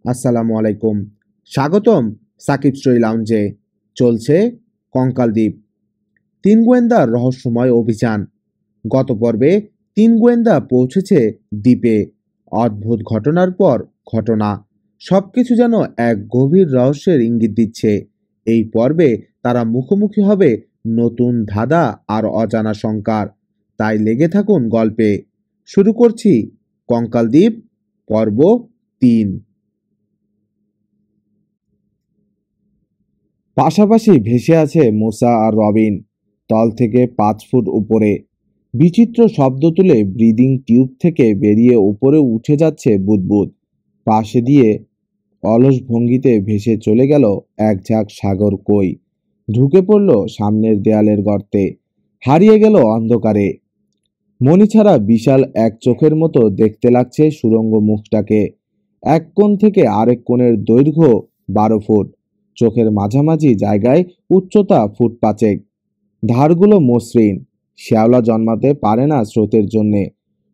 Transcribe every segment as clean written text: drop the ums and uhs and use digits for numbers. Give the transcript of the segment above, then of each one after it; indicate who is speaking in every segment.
Speaker 1: আসসালামু আলাইকুম। স্বাগতম সাকিব স্টোরি লাউঞ্জে। চলছে কঙ্কালদ্বীপ তিন গোয়েন্দার রহস্যময় অভিযান। গত পর্বে তিন গোয়েন্দা পৌঁছেছে দ্বীপে। অদ্ভুত ঘটনার পর ঘটনা, সবকিছু যেন এক গভীর রহস্যের ইঙ্গিত দিচ্ছে। এই পর্বে তারা মুখোমুখি হবে নতুন ধাঁধা আর অজানা শঙ্কার। তাই লেগে থাকুন গল্পে। শুরু করছি কঙ্কালদ্বীপ পর্ব ৩। পাশাপাশি ভেসে আছে মুসা আর রবিন, তল থেকে 5 ফুট উপরে। বিচিত্র শব্দ তুলে ব্রিদিং টিউব থেকে বেরিয়ে উপরে উঠে যাচ্ছে বুদবুদ। পাশে দিয়ে অলস ভঙ্গিতে ভেসে চলে গেল এক ঝাঁক সাগর কই। ঢুকে পড়ল সামনের দেয়ালের গর্তে, হারিয়ে গেল অন্ধকারে। মণি ছাড়া বিশাল এক চোখের মতো দেখতে লাগছে সুড়ঙ্গ মুখটাকে। এক কোণ থেকে আরেক কোণের দৈর্ঘ্য 12 ফুট। চোখের মাঝামাঝি জায়গায় উচ্চতা 5 ফুট। ধারগুলো মসৃণ, শ্যাওলা জন্মাতে পারে না স্রোতের জন্যে।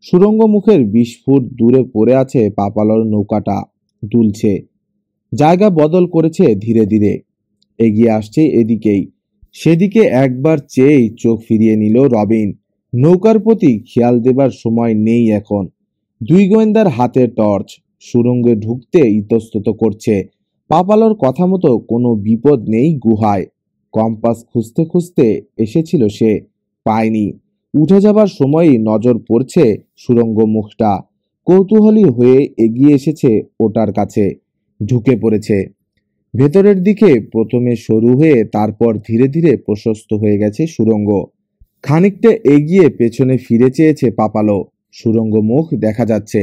Speaker 1: সুড়ঙ্গ মুখের 20 ফুট দূরে পড়ে আছে পাপালোর নৌকাটা, দুলছে। জায়গা বদল করেছে ধীরে ধীরে, এগিয়ে আসছে এদিকেই। সেদিকে একবার চেয়েই চোখ ফিরিয়ে নিল রবিন। নৌকার প্রতি খেয়াল দেবার সময় নেই এখন। দুই গোয়েন্দার হাতে টর্চ, সুড়ঙ্গে ঢুকতে ইতস্তত করছে। পাপালোর কথা মতো কোনো বিপদ নেই গুহায়। কম্পাস খুঁজতে খুঁজতে এসেছিল সে, পায়নি। উঠে যাবার সময়ই নজর পড়ছে সুড়ঙ্গ মুখটা। কৌতূহলী হয়ে এগিয়ে এসেছে ওটার কাছে, ঢুকে পড়েছে। ভেতরের দিকে প্রথমে সরু হয়ে তারপর ধীরে ধীরে প্রশস্ত হয়ে গেছে সুড়ঙ্গ। খানিকটা এগিয়ে পেছনে ফিরে চেয়েছে পাপালো। সুড়ঙ্গ মুখ দেখা যাচ্ছে,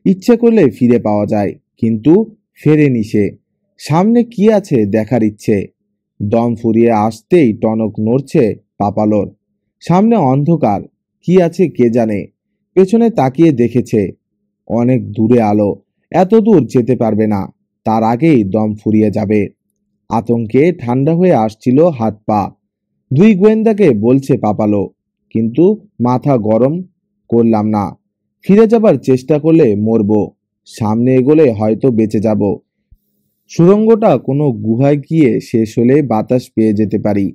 Speaker 1: ইচ্ছে করলে ফিরে পাওয়া যায়, কিন্তু ফেরেনি সে। সামনে কি আছে দেখার ইচ্ছে। দম ফুরিয়ে আসতেই টনক নড়ছে পাপালোর। সামনে অন্ধকার, কি আছে কে জানে। পেছনে তাকিয়ে দেখেছে অনেক দূরে আলো। এত দূর যেতে পারবে না, তার আগেই দম ফুরিয়ে যাবে। আতঙ্কে ঠান্ডা হয়ে আসছিল হাত পা। দুই গোয়েন্দাকে বলছে পাপালো, কিন্তু মাথা গরম করলাম না। ফিরে যাবার চেষ্টা করলে মরব, সামনে এগোলে হয়তো বেঁচে যাব। সুড়ঙ্গটা কোনো গুহায় গিয়ে শেষ হলে বাতাস পেয়ে যেতে পারি।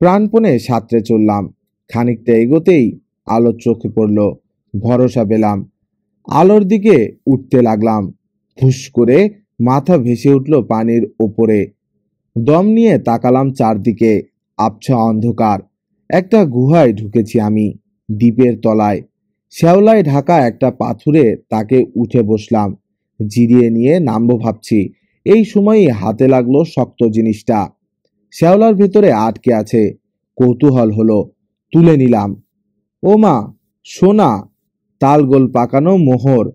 Speaker 1: প্রাণপণে সাঁতরে চললাম। খানিকটা এগোতেই আলো চোখে পড়ল, ভরসা পেলাম। আলোর দিকে উঠতে লাগলাম। ফুস করে মাথা ভেসে উঠল পানির ওপরে। দম নিয়ে তাকালাম চারদিকে, আবছা অন্ধকার। একটা গুহায় ঢুকেছি আমি, দ্বীপের তলায়। শ্যাওলায় ঢাকা একটা পাথুরে তাকে উঠে বসলাম। জিরিয়ে নিয়ে নামবো ভাবছি, এই সময়ই হাতে লাগলো শক্ত জিনিসটা। শ্যাওলার ভেতরে আটকে আছে। কৌতূহল হলো, তুলে নিলাম। ও মা, সোনা, তালগোল পাকানো মোহর।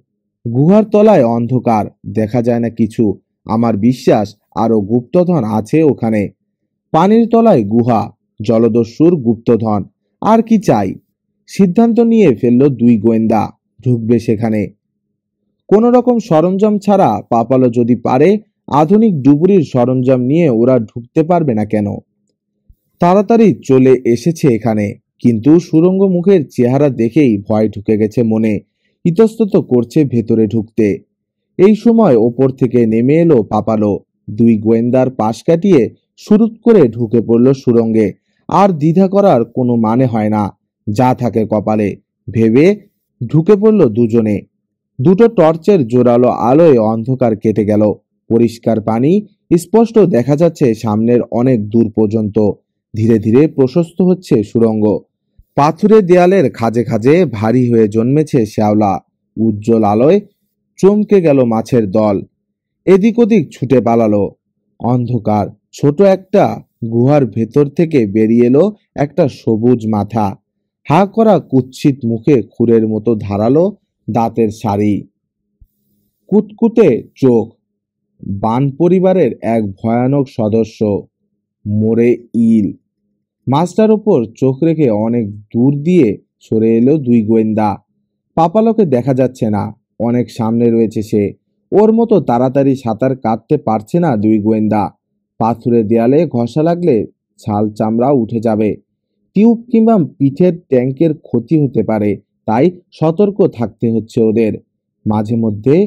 Speaker 1: গুহার তলায় অন্ধকার, দেখা যায় না কিছু। আমার বিশ্বাস আরো গুপ্তধন আছে ওখানে। পানির তলায় গুহা, জলদস্যুর গুপ্তধন, আর কি চাই। সিদ্ধান্ত নিয়ে ফেললো দুই গোয়েন্দা, ঢুকবে সেখানে। কোন রকম সরঞ্জাম ছাড়া। পাপালো যদি পারে, আধুনিক ডুবুরির সরঞ্জাম নিয়ে ওরা ঢুকতে পারবে না কেন? তাড়াতাড়ি চলে এসেছে এখানে, কিন্তু সুড়ঙ্গ মুখের চেহারা দেখেই ভয় ঢুকে গেছে মনে। ইতস্তত করছে ভেতরে ঢুকতে। এই সময় ওপর থেকে নেমে এলো পাপালো। দুই গোয়েন্দার পাশ কাটিয়ে শুরুত করে ঢুকে পড়ল সুড়ঙ্গে। আর দ্বিধা করার কোনো মানে হয় না, যা থাকে কপালে ভেবে ঢুকে পড়ল দুজনে। দুটো টর্চের জোরালো আলোয় অন্ধকার কেটে গেল। পরিষ্কার পানি, স্পষ্ট দেখা যাচ্ছে সামনের অনেক দূর পর্যন্ত। ধীরে ধীরে প্রশস্ত হচ্ছে সুড়ঙ্গ। পাথুরে দেয়ালের খাজে খাজে ভারী হয়ে জন্মেছে শ্যাওলা। উজ্জ্বল আলোয় চমকে গেল মাছের দল। এদিক ওদিক ছুটে পালালো। অন্ধকার ছোট একটা গুহার ভেতর থেকে বেরিয়ে এলো একটা সবুজ মাথা। হা করা কুৎসিত মুখে খুরের মতো ধারালো দাঁতের সারি, কুতকুতে চোখ। বান পরিবারের এক ভয়ানক সদস্য, মোরে ইল। মাছটার ওপর চোখ রেখে অনেক দূর দিয়ে সরে এলো দুই গোয়েন্দা। পাপালোকে দেখা যাচ্ছে না, অনেক সামনে রয়েছে সে। ওর মতো তাড়াতাড়ি সাঁতার কাটতে পারছে না দুই গোয়েন্দা। পাথুরে দেয়ালে ঘষা লাগলে ছাল চামড়া উঠে যাবে। টিউব কিংবা পিঠের ট্যাঙ্কের ক্ষতি হতে পারে, তাই সতর্ক থাকতে হচ্ছে ওদের। মাঝে মধ্যে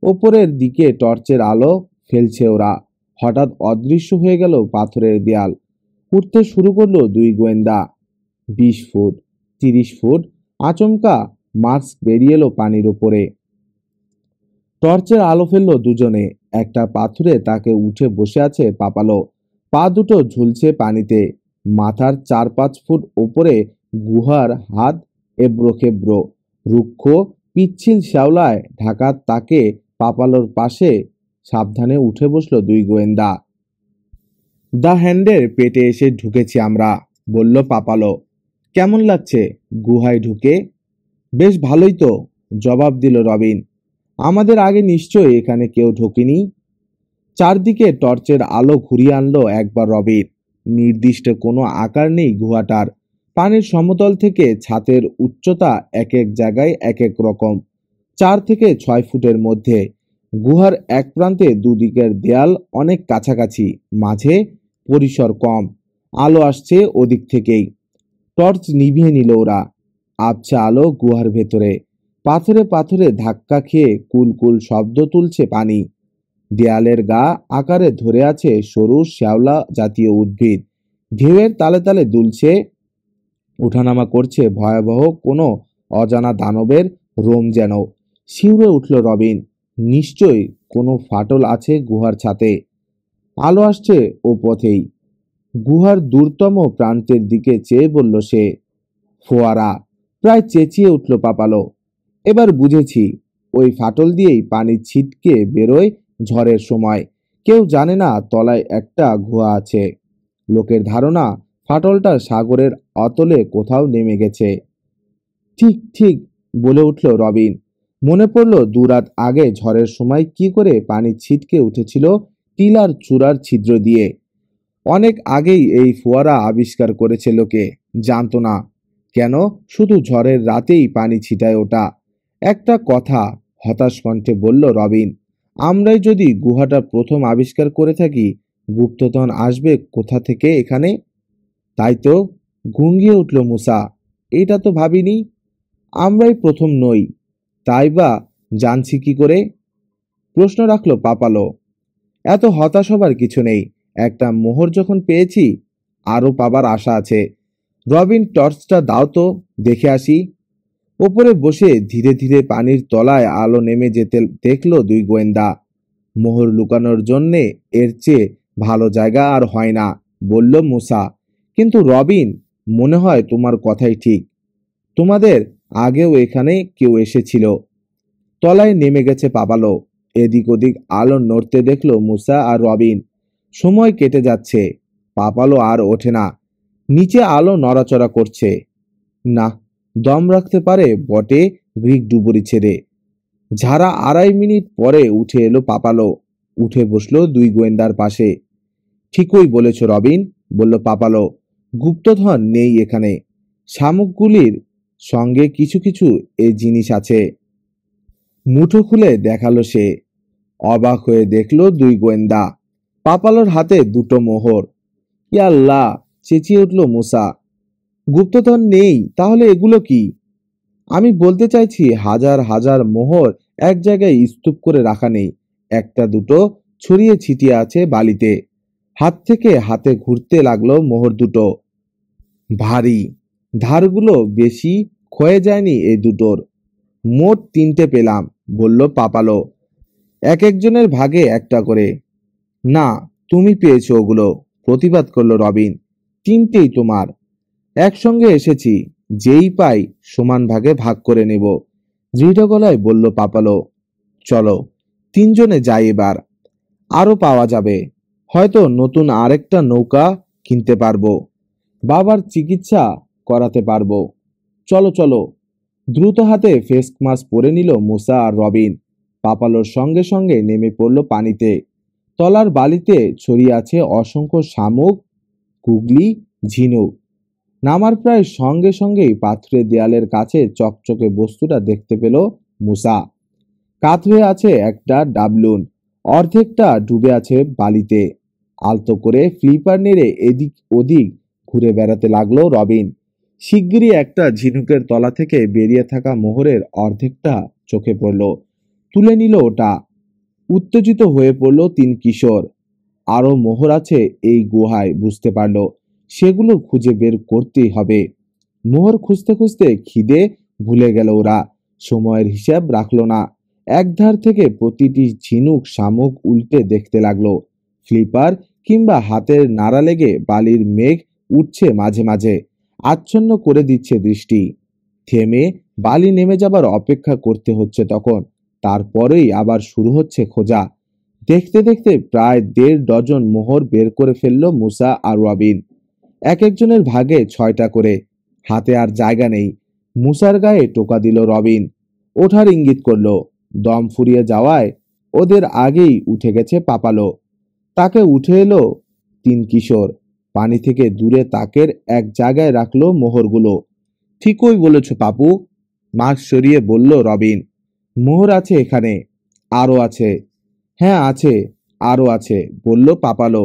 Speaker 1: ওপরের দিকে টর্চের আলো ফেলছে ওরা। হঠাৎ অদৃশ্য হয়ে গেল পাথরের দেয়াল। উঠতে শুরু করলো দুই গোয়েন্দা। 20 ফুট, 30 ফুট। আচমকা মাস্ক বেরিয়ে এলো পানির উপরে। টর্চের আলো ফেললো দুজনে। একটা পাথরে তাকে উঠে বসে আছে পাপালো। পা দুটো ঝুলছে পানিতে। মাথার 4-5 ফুট ওপরে গুহার হাত এবড়ো খেবড়ো। রুক্ষ পিচ্ছিল শ্যাওলায় ঢাকা তাকে পাপালোর পাশে সাবধানে উঠে বসলো দুই গোয়েন্দা। দ্য হ্যান্ডের পেটে এসে ঢুকেছি আমরা, বলল পাপালো। কেমন লাগছে গুহায় ঢুকে? বেশ ভালোই তো, জবাব দিল রবিন। আমাদের আগে নিশ্চয়ই এখানে কেউ ঢোকেনি। চারদিকে টর্চের আলো ঘুরিয়ে আনলো একবার রবিন। নির্দিষ্ট কোনো আকার নেই গুহাটার। পানির সমতল থেকে ছাদের উচ্চতা এক এক জায়গায় এক এক রকম। 4 থেকে 6 ফুটের মধ্যে। গুহার এক প্রান্তে দুদিকের দেয়াল অনেক কাছাকাছি, মাঝে পরিসর কম। আলো আসছে ওদিক থেকেই। টর্চ নিভিয়ে নিল ওরা। আবছা আলো গুহার ভেতরে। পাথরে পাথরে ধাক্কা খেয়ে কুলকুল শব্দ তুলছে পানি। দেয়ালের গা আকারে ধরে আছে সরু শ্যাওলা জাতীয় উদ্ভিদ। ঢেউয়ের তালে তালে দুলছে, ওঠানামা করছে ভয়াবহ কোনো অজানা দানবের রোম যেন। শিউরে উঠল রবিন। নিশ্চয়ই কোনো ফাটল আছে গুহার ছাতে। আলো আসছে ও পথেই। গুহার দূরতম প্রান্তের দিকে চেয়ে বলল সে। ফোয়ারা। প্রায় চেঁচিয়ে উঠল পাপালো। এবার বুঝেছি, ওই ফাটল দিয়েই পানি ছিটকে বেরোয় ঝড়ের সময়। কেউ জানে না তলায় একটা গুহা আছে। লোকের ধারণা ফাটলটা সাগরের অতলে কোথাও নেমে গেছে। ঠিক ঠিক, বলে উঠল রবিন। মনে পড়ল দুরাত আগে ঝড়ের সময় কি করে পানি ছিটকে উঠেছিল টিলার চূড়ার ছিদ্র দিয়ে। অনেক আগেই এই ফোয়ারা আবিষ্কার করেছে লোকে, জানতো না কেন শুধু ঝড়ের রাতেই পানি ছিটায় ওটা। একটা কথা, হতাশ কণ্ঠে বলল রবিন। আমরাই যদি গুহাটা প্রথম আবিষ্কার করে থাকি, গুপ্তধন আসবে কোথা থেকে এখানে? তাই তো, গুঙ্গিয়ে উঠল মুসা। এটা তো ভাবিনি। আমরাই প্রথম নই, তাই বা জানছি কি করে? প্রশ্ন রাখলো পাপালো। এত হতাশ হবার কিছু নেই। একটা মোহর যখন পেয়েছি, আরো পাবার আশা আছে। রবিন, টর্চটা দাও তো, দেখে আসি। ওপরে বসে ধীরে ধীরে পানির তলায় আলো নেমে যেতে দেখলো দুই গোয়েন্দা। মোহর লুকানোর জন্যে এর চেয়ে ভালো জায়গা আর হয় না, বলল মুসা। কিন্তু রবিন, মনে হয় তোমার কথাই ঠিক। তোমাদের আগেও এখানে কেউ এসেছিল। তলায় নেমে গেছে পাপালো। এদিক ওদিক আলো নড়তে দেখলো মুসা আর রবিন। সময় কেটে যাচ্ছে। পাপালো আর ওঠে না। নিচে আলো নড়াচড়া করছে। না, দম রাখতে পারে বটে গ্রিক ডুবুরি ছেড়ে। ঝাড়া 2.5 মিনিট পরে উঠে এলো পাপালো। উঠে বসলো দুই গোয়েন্দার পাশে। ঠিকই বলেছ রবিন, বলল পাপালো। গুপ্তধন নেই এখানে। শামুকগুলির সঙ্গে কিছু কিছু এই জিনিস আছে। মুঠো খুলে দেখালো সে। অবাক হয়ে দেখলো দুই গোয়েন্দা। পাপালোর হাতে দুটো মোহর। ইয়াল্লাহ, চেঁচিয়ে উঠল মুসা। গুপ্তধন নেই, তাহলে এগুলো কি? আমি বলতে চাইছি হাজার হাজার মোহর এক জায়গায় স্তূপ করে রাখা নেই। একটা দুটো ছড়িয়ে ছিটিয়ে আছে বালিতে। হাত থেকে হাতে ঘুরতে লাগলো মোহর দুটো। ভারী। ধারগুলো বেশি ক্ষয়ে যায়নি এই দুটোর। মোট 3টে পেলাম, বলল পাপালো। এক একজনের ভাগে একটা করে। না, তুমি পেয়েছো ওগুলো, প্রতিবাদ করলো রবিন। 3টেই তোমার। একসঙ্গে এসেছি, যেই পাই সমান ভাগে ভাগ করে নেব, দৃঢ় গলায় বলল পাপালো। চলো, 3 জনে যাই এবার। আরো পাওয়া যাবে। হয়তো নতুন আরেকটা নৌকা কিনতে পারবো। বাবার চিকিৎসা করাতে পারবো। চলো চলো। দ্রুত হাতে ফেস মাস্ক পরে নিল মুসা আর রবিন। পাপালোর সঙ্গে সঙ্গে নেমে পড়ল পানিতে। তলার বালিতে ছড়িয়ে আছে অসংখ্য শামুক, গুগলি, ঝিনুক। নামার প্রায় সঙ্গে সঙ্গেই পাথরের দেয়ালের কাছে চকচকে বস্তুটা দেখতে পেল মুসা। কাত হয়ে আছে একটা ডাবলুন। অর্ধেকটা ডুবে আছে বালিতে। আলতো করে ফ্লিপার নেড়ে এদিক ওদিক ঘুরে বেড়াতে লাগলো রবিন। শিগগিরই একটা ঝিনুকের তলা থেকে বেরিয়ে থাকা মোহরের অর্ধেকটা চোখে পড়ল। তুলে নিল ওটা। উত্তেজিত হয়ে পড়ল তিন কিশোর। আরো মোহর আছে এই গুহায় বুঝতে পারল। সেগুলো খুঁজে বের করতেই হবে। মোহর খুঁজতে খুঁজতে খিদে ভুলে গেল ওরা। সময়ের হিসাব রাখলো না। একধার থেকে প্রতিটি ঝিনুক শামুক উল্টে দেখতে লাগলো। ফ্লিপার কিংবা হাতের নাড়া লেগে বালির মেঘ উঠছে মাঝে মাঝে, আচ্ছন্ন করে দিচ্ছে দৃষ্টি। থেমে বালি নেমে যাবার অপেক্ষা করতে হচ্ছে তখন। তারপরেই আবার শুরু হচ্ছে খোঁজা। দেখতে দেখতে প্রায় 1.5 ডজন মোহর বের করে ফেলল মুসা আর রবিন। এক একজনের ভাগে 6টা করে। হাতে আর জায়গা নেই। মুসার গায়ে টোকা দিল রবিন। ওঠার ইঙ্গিত করলো। দম ফুরিয়ে যাওয়ায় ওদের আগেই উঠে গেছে পাপালো। তাকে উঠে এলো তিন কিশোর। পানি থেকে দূরে তাকের এক জায়গায় রাখলো মোহরগুলো। ঠিকই বলেছ পাপু, মাস্ক সরিয়ে বলল রবিন। মোহর আছে এখানে, আরো আছে। হ্যাঁ আছে, আরো আছে বলল পাপালো।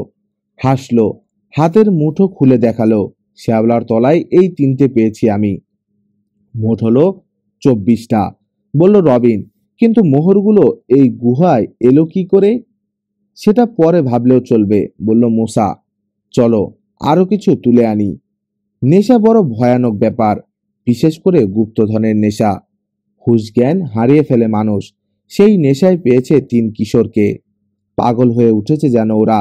Speaker 1: হাসলো, হাতের মুঠো খুলে দেখালো। শ্যাওলার তলায় এই 3টে পেয়েছি আমি। মোট হলো 24টা, বলল রবিন। কিন্তু মোহরগুলো এই গুহায় এলো কি করে? সেটা পরে ভাবলেও চলবে, বলল মুসা। চলো আরো কিছু তুলে আনি। নেশা বড় ভয়ানক ব্যাপার, বিশেষ করে গুপ্তধনের নেশা। হুঁশ জ্ঞান হারিয়ে ফেলে মানুষ। সেই নেশায় পেয়েছে 3 কিশোরকে। পাগল হয়ে উঠেছে যেন ওরা।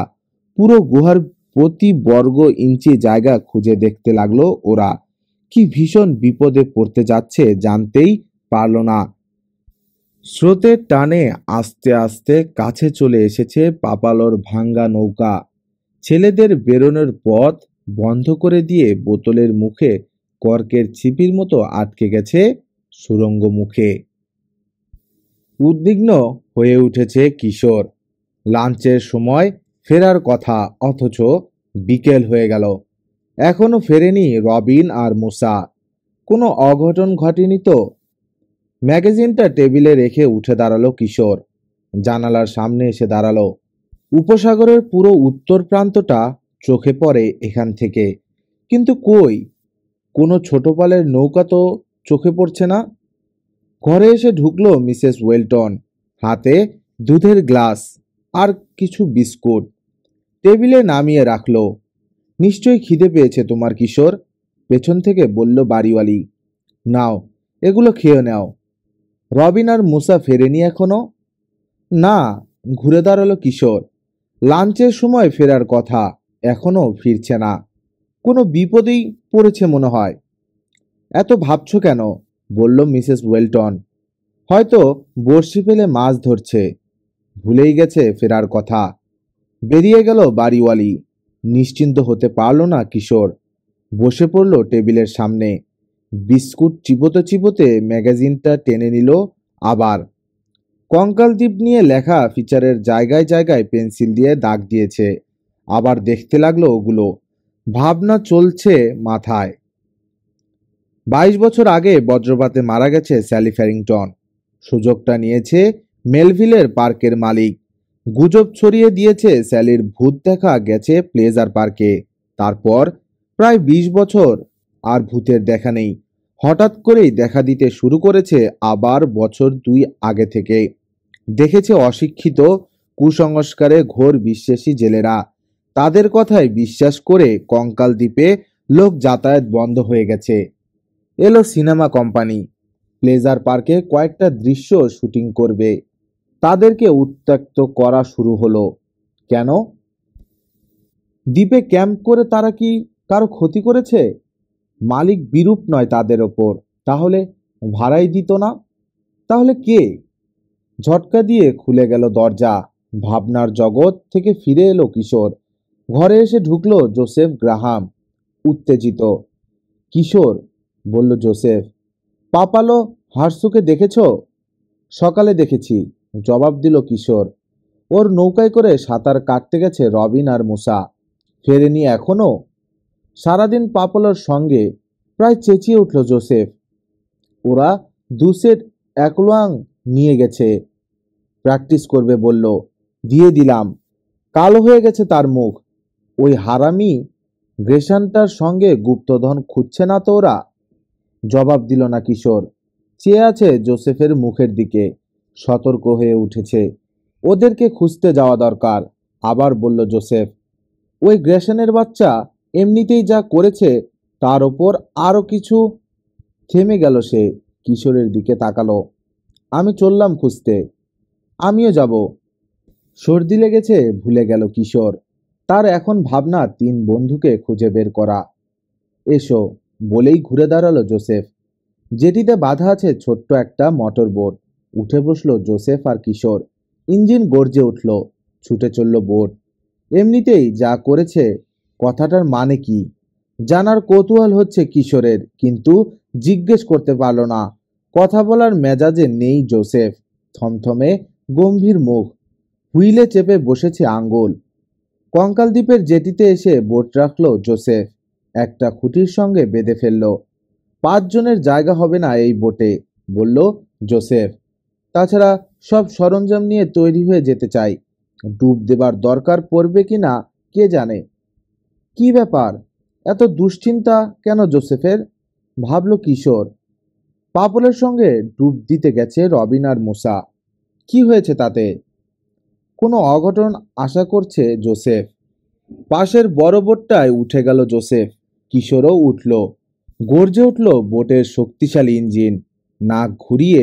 Speaker 1: পুরো গুহার প্রতি বর্গ ইঞ্চি জায়গা খুঁজে দেখতে লাগলো ওরা। কি ভীষণ বিপদে পড়তে যাচ্ছে জানতেই পারল না। স্রোতের টানে আস্তে আস্তে কাছে চলে এসেছে পাপালোর ভাঙ্গা নৌকা। ছেলেদের বেরোনোর পথ বন্ধ করে দিয়ে বোতলের মুখে কর্কের ছিপির মতো আটকে গেছে সুড়ঙ্গ মুখে। উদ্বিগ্ন হয়ে উঠেছে কিশোর। লাঞ্চের সময় ফেরার কথা, অথচ বিকেল হয়ে গেল। এখনো ফেরেনি রবিন আর মুসা। কোনো অঘটন ঘটেনি তো? ম্যাগাজিনটা টেবিলে রেখে উঠে দাঁড়ালো কিশোর। জানালার সামনে এসে দাঁড়ালো। উপসাগরের পুরো উত্তর প্রান্তটা চোখে পড়ে এখান থেকে। কিন্তু কই, কোনো ছোট পালের নৌকা তো চোখে পড়ছে না। ঘরে এসে ঢুকলো মিসেস ওয়েলটন, হাতে দুধের গ্লাস আর কিছু বিস্কুট টেবিলে নামিয়ে রাখলো। নিশ্চয়ই খিদে পেয়েছে তোমার কিশোর, পেছন থেকে বলল বাড়িওয়ালি। নাও, এগুলো খেয়ে নাও। রবিন আর মুসা ফেরেনি এখনো? না, ঘুরে দাঁড়ালো কিশোর। লাঞ্চের সময় ফেরার কথা, এখনো ফিরছে না। কোনো বিপদেই পড়েছে মনে হয়। এত ভাবছো কেন? বলল মিসেস ওয়েলটন। হয়তো বড়শি ফেলে মাছ ধরছে, ভুলেই গেছে ফেরার কথা। বেরিয়ে গেল বাড়িওয়ালি। নিশ্চিন্ত হতে পারল না কিশোর। বসে পড়ল টেবিলের সামনে। বিস্কুট চিবোতে চিবোতে ম্যাগাজিনটা টেনে নিল আবার। কঙ্কাল দ্বীপ নিয়ে লেখা ফিচারের জায়গায় জায়গায় পেন্সিল দিয়ে দাগ দিয়েছে। আবার দেখতে লাগলো ওগুলো। ভাবনা চলছে মাথায়। 22 বছর আগে বজ্রপাতে মারা গেছে স্যালি ফ্যারিংটন। সুযোগটা নিয়েছে মেলভিলের পার্কের মালিক। গুজব ছড়িয়ে দিয়েছে স্যালির ভূত দেখা গেছে প্লেজার পার্কে। তারপর প্রায় 20 বছর আর ভূতের দেখা নেই। হঠাৎ করেই দেখা দিতে শুরু করেছে আবার বছর 2 আগে থেকে। দেখেছে অশিক্ষিত, কুসংস্কারে ঘোর বিশ্বাসী জেলেরা। তাদের কথায় বিশ্বাস করে কঙ্কাল দ্বীপে লোক যাতায়াত বন্ধ হয়ে গেছে। এলো সিনেমা কোম্পানি, প্লেজার পার্কে কয়েকটা দৃশ্য শুটিং করবে। তাদেরকে উত্ত্যক্ত করা শুরু হলো। কেন? দ্বীপে ক্যাম্প করে তারা কি কারো ক্ষতি করেছে? মালিক বিরূপ নয় তাদের ওপর, তাহলে ভাড়াই দিত না? তাহলে কে? ঝটকা দিয়ে খুলে গেল দরজা। ভাবনার জগৎ থেকে ফিরে এলো কিশোর। ঘরে এসে ঢুকলো জোসেফ গ্রাহাম, উত্তেজিত। কিশোর, বলল জোসেফ, পাপালো হার্সুকে দেখেছ? সকালে দেখেছি, জবাব দিল কিশোর। ওর নৌকায় করে সাঁতার কাটতে গেছে রবিন আর মুসা। ফেরেনি এখনো? সারাদিন পাপালোর সঙ্গে। প্রায় চেঁচিয়ে উঠল জোসেফ। ওরা 2 সেট একলোয়াং নিয়ে গেছে, প্র্যাকটিস করবে বলল। দিয়ে দিলাম। কালো হয়ে গেছে তার মুখ। ওই হারামি গ্রেশানটার সঙ্গে গুপ্তধন খুঁজছে না তো ওরা? জবাব দিল না কিশোর। চেয়ে আছে জোসেফের মুখের দিকে। সতর্ক হয়ে উঠেছে। ওদেরকে খুঁজতে যাওয়া দরকার। আবার বলল জোসেফ। ওই গ্রেশনের বাচ্চা এমনিতেই যা করেছে, তার ওপর আরো কিছু। থেমে গেল সে, কিশোরের দিকে তাকালো। আমি চললাম খুঁজতে। আমিও যাব। সর্দি লেগেছে ভুলে গেল কিশোর। তার এখন ভাবনা 3 বন্ধুকে খুঁজে বের করা। এসো, বলেই ঘুরে দাঁড়ালো জোসেফ। জেটিতে বাঁধা আছে ছোট্ট একটা মোটর বোট। উঠে বসলো জোসেফ আর কিশোর। ইঞ্জিন গর্জে উঠল। ছুটে চলল বোট। এমনিতেই যা করেছে, কথাটার মানে কি জানার কৌতূহল হচ্ছে কিশোরের, কিন্তু জিজ্ঞেস করতে পারল না। কথা বলার মেজাজে নেই জোসেফ। থমথমে গম্ভীর মুখ। হুইলে চেপে বসেছে আঙ্গুল। কঙ্কাল দ্বীপের জেটিতে এসে বোট রাখলো জোসেফ। একটা খুঁটির সঙ্গে বেঁধে ফেলল। 5 জনের জায়গা হবে না এই বোটে, বলল জোসেফ। তাছাড়া সব সরঞ্জাম নিয়ে তৈরি হয়ে যেতে চাই। ডুব দেবার দরকার পড়বে কিনা কে জানে। কি ব্যাপার, এত দুশ্চিন্তা কেন জোসেফের, ভাবল কিশোর। পাপলের সঙ্গে ডুব দিতে গেছে রবিন আর মুসা। কি হয়েছে তাতে? কোনো অঘটন আশা করছে জোসেফ। পাশের বড় বোটটায় উঠে গেল জোসেফ। কিশোরও উঠল। গর্জে উঠল বোটের শক্তিশালী ইঞ্জিন। নাক ঘুরিয়ে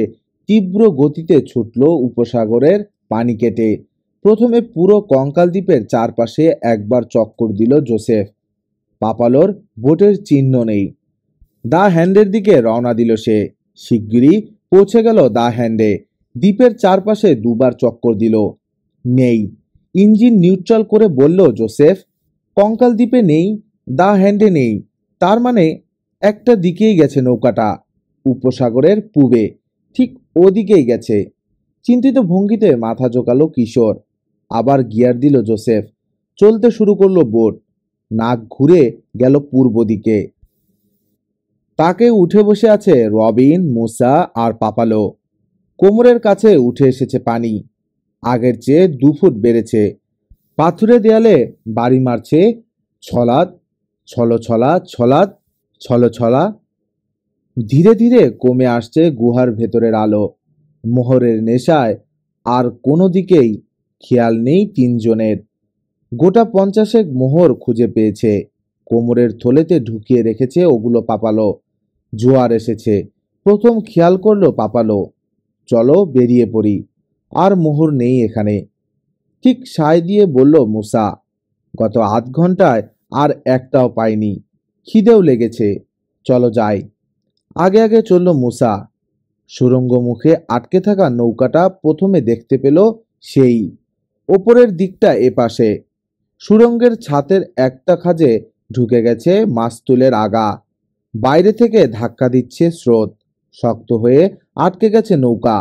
Speaker 1: তীব্র গতিতে ছুটল উপসাগরের পানি কেটে। প্রথমে পুরো কঙ্কাল দ্বীপের চারপাশে একবার চক্কর দিল জোসেফ। পাপালোর বোটের চিহ্ন নেই। দা হ্যান্ডের দিকে রওনা দিল সে। শিগগিরই পৌঁছে গেল দা হ্যান্ডে। দ্বীপের চারপাশে 2বার চক্কর দিল। নেই। ইঞ্জিন নিউট্রাল করে বলল জোসেফ। কঙ্কাল দ্বীপে নেই, দা হ্যান্ডে নেই। তার মানে একটা দিকেই গেছে নৌকাটা, উপসাগরের পূবে। ঠিক ওদিকেই গেছে। চিন্তিত ভঙ্গিতে মাথা ঝোঁকালো কিশোর। আবার গিয়ার দিল জোসেফ। চলতে শুরু করলো বোট। নাক ঘুরে গেল পূর্ব দিকে। তাকে উঠে বসে আছে রবিন, মুসা আর পাপালো। কোমরের কাছে উঠে এসেছে পানি। আগের চেয়ে 2 ফুট বেড়েছে। পাথুরে দেয়ালে বাড়ি মারছে ছলাদ, ছলছলা ছলাদ, ছলছলা। ধীরে ধীরে কমে আসছে গুহার ভেতরের আলো। মোহরের নেশায় আর কোনো দিকেই খেয়াল নেই 3 জনের। গোটা 50 মোহর খুঁজে পেয়েছে। কোমরের থলেতে ঢুকিয়ে রেখেছে ওগুলো পাপালো। জোয়ার এসেছে। প্রথম খেয়াল করলো পাপালো। চলো বেরিয়ে পড়ি, আর মোহর নেই এখানে। ঠিক সায় দিয়ে বলল মুসা। গত আধ ঘন্টায় আর একটাও পাইনি। খিদেও লেগেছে, চলো যাই। আগে আগে চলল মুসা। সুড়ঙ্গ মুখে আটকে থাকা নৌকাটা প্রথমে দেখতে পেল সেই। ওপরের দিকটা এপাশে। সুড়ঙ্গের ছাতের একটা খাঁজে ঢুকে গেছে মাস্তুলের আগা। বাইরে থেকে ধাক্কা দিচ্ছে স্রোত। শক্ত হয়ে আটকে গেছে নৌকা।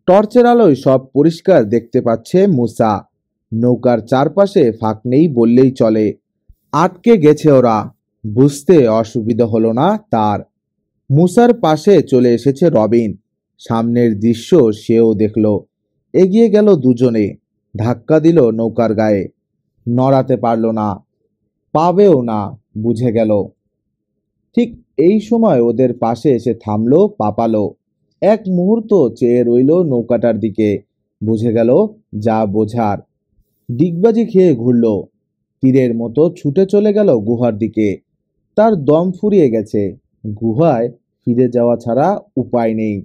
Speaker 1: টর্চের আলোয় সব পরিষ্কার দেখতে পাচ্ছে মুসা। নৌকার চারপাশে ফাঁক নেই বললেই চলে। আটকে গেছে ওরা। বুঝতে অসুবিধা হলো না তার। মুসার পাশে চলে এসেছে রবিন। সামনের দৃশ্য সেও দেখল। এগিয়ে গেল 2 জনে। ধাক্কা দিল নৌকার গায়ে। নড়াতে পারল না, পাবেও না, বুঝে গেল। ঠিক এই সময় ওদের পাশে এসে থামলো পাপালো। এক মুহূর্ত চেয়ে রইল নৌকাটার দিকে। বুঝে গেল যা বোঝার। ডিগবাজি খেয়ে ঘুরল। তীরের মতো ছুটে চলে গেল গুহার দিকে। তার দম ফুরিয়ে গেছে। গুহায় ফিরে যাওয়া ছাড়া উপায় নেই।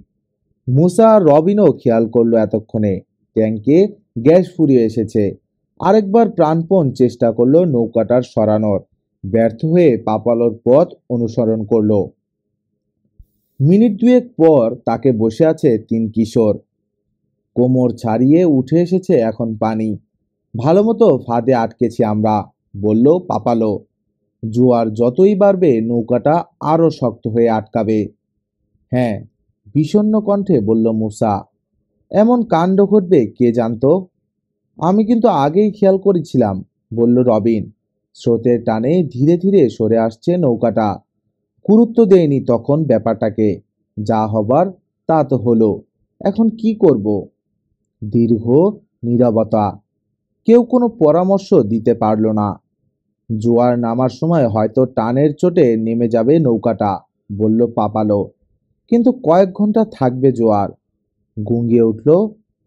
Speaker 1: মুসা আর রবিনও খেয়াল করলো এতক্ষণে ট্যাঙ্কে গ্যাস ফুরিয়ে এসেছে। আরেকবার প্রাণপণ চেষ্টা করলো নৌকাটার সরানোর। ব্যর্থ হয়ে পাপালোর পথ অনুসরণ করলো। মিনিট 2 পর তাকে বসে আছে 3 কিশোর। কোমর ছাড়িয়ে উঠে এসেছে এখন পানি। ভালো মতো ফাঁদে আটকেছি আমরা, বলল পাপালো। জোয়ার যতই বাড়বে নৌকাটা আরো শক্ত হয়ে আটকাবে। হ্যাঁ, বিষণ্ণ কণ্ঠে বলল মুসা। এমন কাণ্ড ঘটবে কে জানতো। আমি কিন্তু আগেই খেয়াল করেছিলাম, বলল রবিন। স্রোতের টানে ধীরে ধীরে সরে আসছে নৌকাটা। গুরুত্ব দেয়নি তখন ব্যাপারটাকে। যা হবার তা তো হলো। এখন কি করব? দীর্ঘ নীরবতা। কেউ কোনো পরামর্শ দিতে পারল না। জোয়ার নামার সময় হয়তো টানের চোটে নেমে যাবে নৌকাটা, বলল পাপালো। কিন্তু কয়েক ঘন্টা থাকবে জোয়ার। গুঙ্গিয়ে উঠল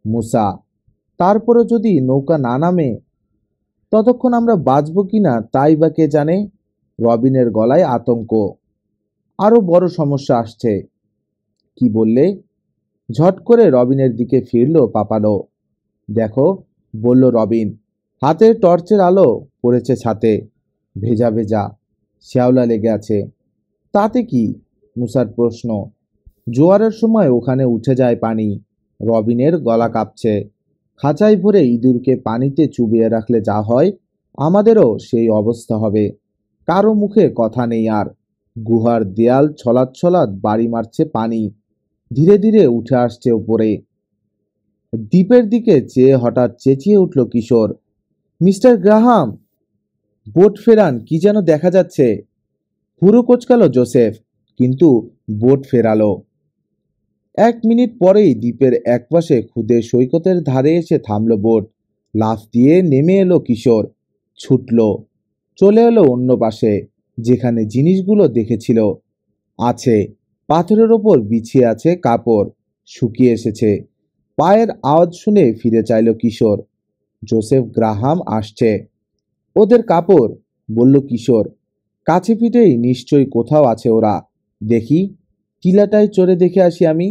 Speaker 1: মুসা। তারপরে যদি নৌকা না নামে ততক্ষণ আমরা বাঁচব কিনা তাই বা কে জানে। রবিনের গলায় আতঙ্ক। আরো বড় সমস্যা আসছে। কি বললে? ঝট করে রবিনের দিকে ফিরল পাপালো। দেখো, বলল রবিন। হাতের টর্চের আলো পড়েছে ছাতে। ভেজা ভেজা, শ্যাওলা লেগে আছে। তাতে কি? মুসার প্রশ্ন। জোয়ারের সময় ওখানে উঠে যায় পানি। রবিনের গলা কাঁপছে। খাঁচায় ভরে ইঁদুরকে পানিতে চুবিয়ে রাখলে যা হয়, আমাদেরও সেই অবস্থা হবে। কারো মুখে কথা নেই আর। গুহার দেয়াল ছলাৎ ছলাৎ বাড়ি মারছে পানি। ধীরে ধীরে উঠে আসছে উপরে। দ্বীপের দিকে চেয়ে হঠাৎ চেঁচিয়ে উঠল কিশোর, মিস্টার গ্রাহাম, বোট ফেরান, কি যেন দেখা যাচ্ছে। পুরো কোচকালো জোসেফ, কিন্তু বোট ফেরালো। 1 মিনিট পরেই দ্বীপের একপাশে খুদে সৈকতের ধারে এসে থামল বোট। লাফ দিয়ে নেমে এলো কিশোর। ছুটল, চলে এলো অন্য পাশে, যেখানে জিনিসগুলো দেখেছিল। আছে, পাথরের ওপর বিছিয়ে আছে কাপড়, শুকিয়ে এসেছে। পায়ের আওয়াজ শুনে ফিরে চাইল কিশোর। জোসেফ গ্রাহাম আসছে। ওদের কাপড়, বলল কিশোর। কাছে পিঠেই নিশ্চয়ই কোথাও আছে ওরা। দেখি, টিলাটায় চড়ে দেখে আসি আমি।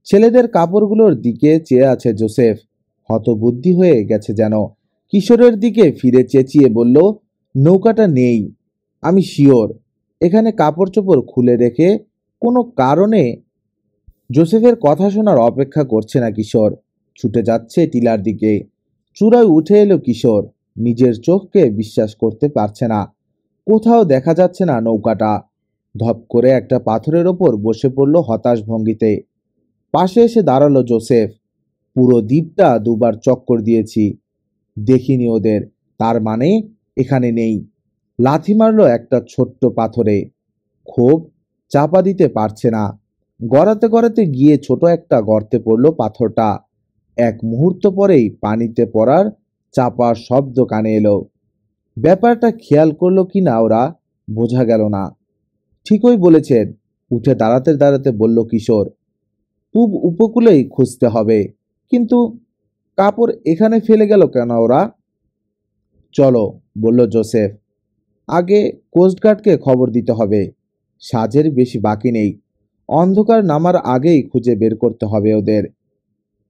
Speaker 1: ছেলেদের কাপড়গুলোর দিকে চেয়ে আছে জোসেফ। হতবুদ্ধি হয়ে গেছে যেন। কিশোরের দিকে ফিরে চেঁচিয়ে বলল, নৌকাটা নেই। আমি শিওর। এখানে কাপড় চোপড় খুলে রেখে কোনো কারণে। জোসেফের কথা শোনার অপেক্ষা করছে না কিশোর। ছুটে যাচ্ছে টিলার দিকে। চূড়ায় উঠে এলো কিশোর। নিজের চোখকে বিশ্বাস করতে পারছে না। কোথাও দেখা যাচ্ছে না নৌকাটা। ধপ করে একটা পাথরের ওপর বসে পড়ল হতাশ ভঙ্গিতে। পাশে এসে দাঁড়ালো জোসেফ। পুরো দ্বীপটা দুবার চক্কর দিয়েছি, দেখিনি ওদের। তার মানে এখানে নেই। লাথি মারলো একটা ছোট্ট পাথরে। ক্ষোভ চাপা দিতে পারছে না। গড়াতে গড়াতে গিয়ে ছোট একটা গর্তে পড়ল পাথরটা। এক মুহূর্ত পরেই পানিতে পড়ার চাপার শব্দ কানে এলো। ব্যাপারটা খেয়াল করলো কিনা ওরা বোঝা গেল না। ঠিকই বলেছেন, উঠে দাঁড়াতে দাঁড়াতে বলল কিশোর। পূব উপকূলেই খুঁজতে হবে, কিন্তু কাপড় এখানে ফেলে গেল কেন ওরা? চলো, বলল জোসেফ। আগে কোস্টগার্ডকে খবর দিতে হবে। সাজের বেশি বাকি নেই। অন্ধকার নামার আগেই খুঁজে বের করতে হবে ওদের।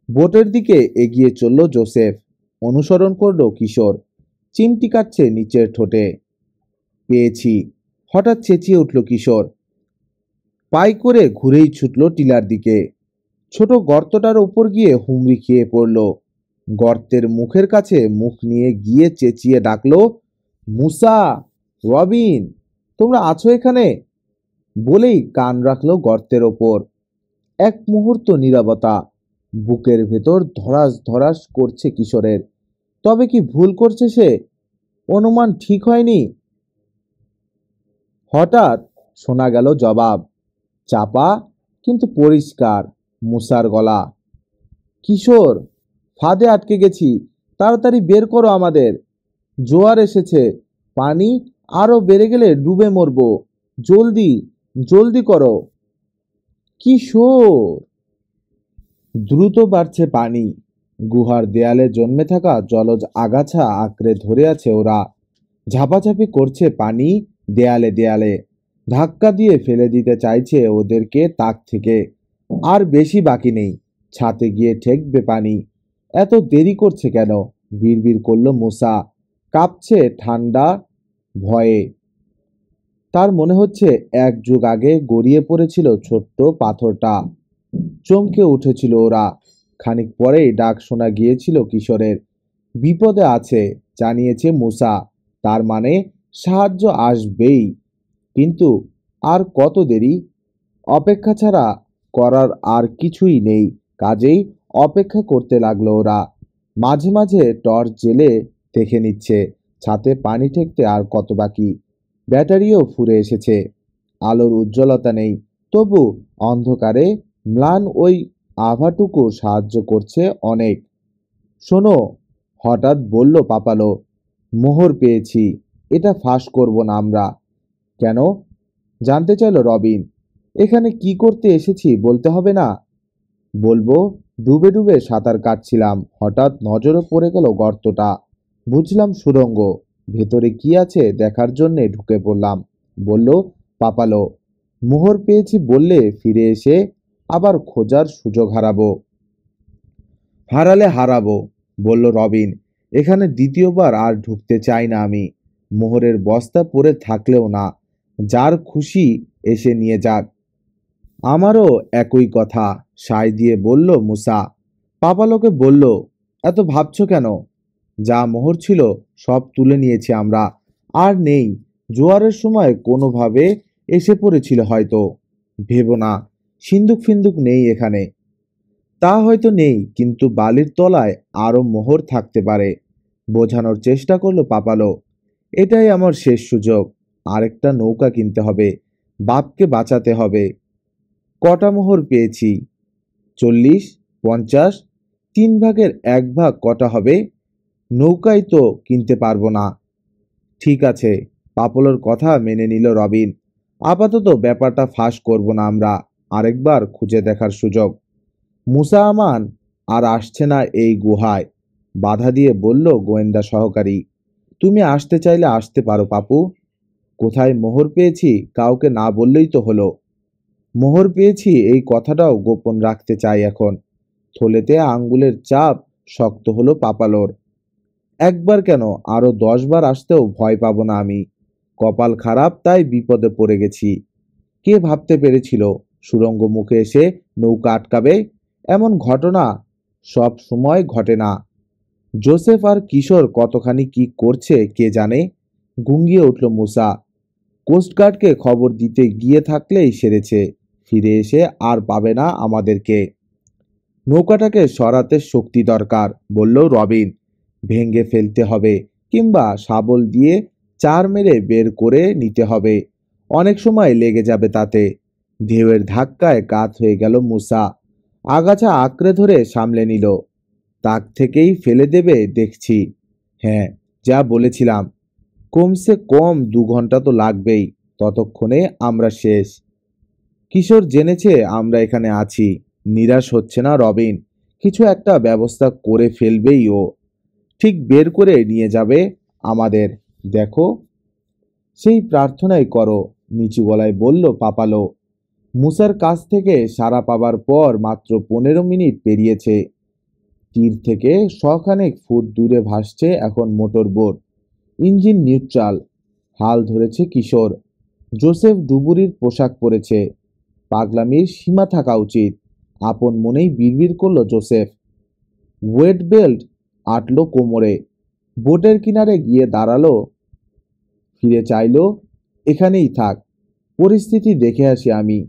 Speaker 1: বোটের দিকে এগিয়ে চলল জোসেফ। অনুসরণ করলো কিশোর। চিমটি কাটছে নিচের ঠোঁটে। পেয়েছি, হঠাৎ চেঁচিয়ে উঠল কিশোর। পাই করে ঘুরেই ছুটল টিলার দিকে। ছোট গর্তটার উপর গিয়ে হুমড়ি খেয়ে পড়ল। গর্তের মুখের কাছে মুখ নিয়ে গিয়ে চেঁচিয়ে ডাকলো, মুসা, রবিন, তোমরা আছো এখানে? বলেই কান রাখলো গর্তের ওপর। এক মুহূর্ত নীরবতা। বুকের ভেতর ধড়াস ধড়াস করছে কিশোরের। তবে কি ভুল করছে সে? অনুমান ঠিক হয়নি। হঠাৎ শোনা গেল জবাব, চাপা কিন্তু পরিষ্কার, মুসার গলা। কিশোর, ফাঁদে আটকে গেছি, তাড়াতাড়ি বের করো আমাদের। জোয়ার এসেছে, পানি আরো বেড়ে গেলে ডুবে মরবো। জলদি, জলদি করো। কিশোর! দ্রুত বাড়ছে পানি। গুহার দেয়ালে জন্মে থাকা জলজ আগাছা আঁকড়ে ধরে আছে ওরা। ঝাপাঝাপি করছে পানি দেয়ালে দেয়ালে। ধাক্কা দিয়ে ফেলে দিতে চাইছে ওদেরকে তাক থেকে। আর বেশি বাকি নেই। ছাতে গিয়ে ঠেকবে পানি। এত দেরি করছে কেন? বিড়বিড় করল মুসা। কাঁপছে ঠান্ডা ভয়ে। তার মনে হচ্ছে এক যুগ আগে গড়িয়ে পড়েছিল ছোট্ট পাথরটা। চমকে উঠেছিল ওরা। খানিক পরেই ডাক শোনা গিয়েছিল কিশোরের। বিপদে আছে, জানিয়েছে মুসা। তার মানে সাহায্য আসবেই। কিন্তু আর কত দেরি? অপেক্ষা ছাড়া করার আর কিছুই নেই। কাজেই অপেক্ষা করতে লাগলো ওরা। মাঝে মাঝে টর্চ জেলে দেখে নিচ্ছে ছাতে পানি ঠেকতে আর কত বাকি। ব্যাটারিও ফুরে এসেছে। আলোর উজ্জ্বলতা নেই, তবু অন্ধকারে ম্লান ওই আভাটুকু সাহায্য করছে অনেক। শোনো, হঠাৎ বলল পাপালো, মোহর পেয়েছি। এটা ফাঁস করব না আমরা। কেন? জানতে চাইল রবিন। এখানে কি করতে এসেছি বলতে হবে না? বলবো, ডুবে ডুবে সাঁতার কাটছিলাম, হঠাৎ নজরে পড়ে গেল গর্তটা। বুঝলাম সুড়ঙ্গ, ভেতরে কি আছে দেখার জন্যে ঢুকে পড়লাম। বলল পাপালো, মোহর পেয়েছি বললে ফিরে এসে আবার খোঁজার সুযোগ হারাবো। হারালে হারাবো, বলল রবিন। এখানে দ্বিতীয়বার আর ঢুকতে চাই না আমি। মোহরের বস্তা পড়ে থাকলেও না, যার খুশি এসে নিয়ে যাক। আমারও একই কথা, সায় দিয়ে বলল মুসা। পাপালোকে বলল, এত ভাবছো কেন? যা মোহর ছিল সব তুলে নিয়েছি আমরা, আর নেই। জোয়ারের সময় কোনোভাবে এসে পড়েছিল হয়তো। ভেবো না, সিন্দুক ফিন্দুক নেই এখানে। তা হয়তো নেই, কিন্তু বালির তলায় আরো মোহর থাকতে পারে। বোঝানোর চেষ্টা করলো পাপালো। এটাই আমার শেষ সুযোগ। আরেকটা নৌকা কিনতে হবে, বাপকে বাঁচাতে হবে। কটা মোহর পেয়েছি? 40, 50, 3 ভাগের 1 ভাগ কটা হবে? নৌকাই তো কিনতে পারবো না। ঠিক আছে, পাপলোর কথা মেনে নিল রবিন। আপাতত ব্যাপারটা ফাঁস করব না আমরা, আরেকবার খুঁজে দেখার সুযোগ। মুসা আমান আর আসছে না এই গুহায়, বাধা দিয়ে বলল গোয়েন্দা সহকারী। তুমি আসতে চাইলে আসতে পারো পাপু। কোথায় মোহর পেয়েছি কাউকে না বললেই তো হলো। মোহর পেয়েছি এই কথাটাও গোপন রাখতে চাই এখন। থলেতে আঙ্গুলের চাপ শক্ত হলো পাপালোর। একবার কেন, আরো 10 বার আসতেও ভয় পাবো না আমি। কপাল খারাপ তাই বিপদে পড়ে গেছি। কে ভাবতে পেরেছিল সুড়ঙ্গ মুখে এসে নৌকা আটকাবে? এমন ঘটনা সব সময় ঘটে না। জোসেফ আর কিশোর কতখানি কি করছে কে জানে। গুঙ্গিয়ে উঠল মুসা। কোস্টগার্ডকে খবর দিতে গিয়ে থাকলেই সেরেছে, ফিরে এসে আর পাবে না আমাদেরকে। নৌকাটাকে সরাতে শক্তি দরকার, বলল রবিন। ভেঙে ফেলতে হবে, কিংবা শাবল দিয়ে চার মেরে বের করে নিতে হবে। অনেক সময় লেগে যাবে তাতে। ঢেউয়ের ধাক্কায় কাত হয়ে গেল মুসা। আগাছা আঁকড়ে ধরে সামলে নিল। তাক থেকেই ফেলে দেবে দেখছি। হ্যাঁ, যা বলেছিলাম। কমসে কম 2 ঘন্টা তো লাগবেই, ততক্ষণে আমরা শেষ। কিশোর জেনেছে আমরা এখানে আছি। নিরাশ হচ্ছে না রবিন। কিছু একটা ব্যবস্থা করে ফেলবেই ও। ঠিক বের করে নিয়ে যাবে আমাদের। দেখো, সেই প্রার্থনাই করো, নিচু গলায় বলল পাপালো। মুসার কাছ থেকে সাড়া পাবার পর মাত্র 15 মিনিট পেরিয়েছে। তীর থেকে শখানেক ফুট দূরে ভাসছে এখন মোটর বোট। Engine neutral. হাল ধরেছে কিশোর। জোসেফ ডুবুরির পোশাক পরেছে। পাগলামির সীমা থাকা উচিত, আপন মনেই বিড়বিড় করলো জোসেফ। ওয়েট বেল্ট আটলো কোমরে। বোটের কিনারে গিয়ে দাঁড়ালো। ফিরে চাইলো, এখানেই থাক, পরিস্থিতি দেখে আসি আমি।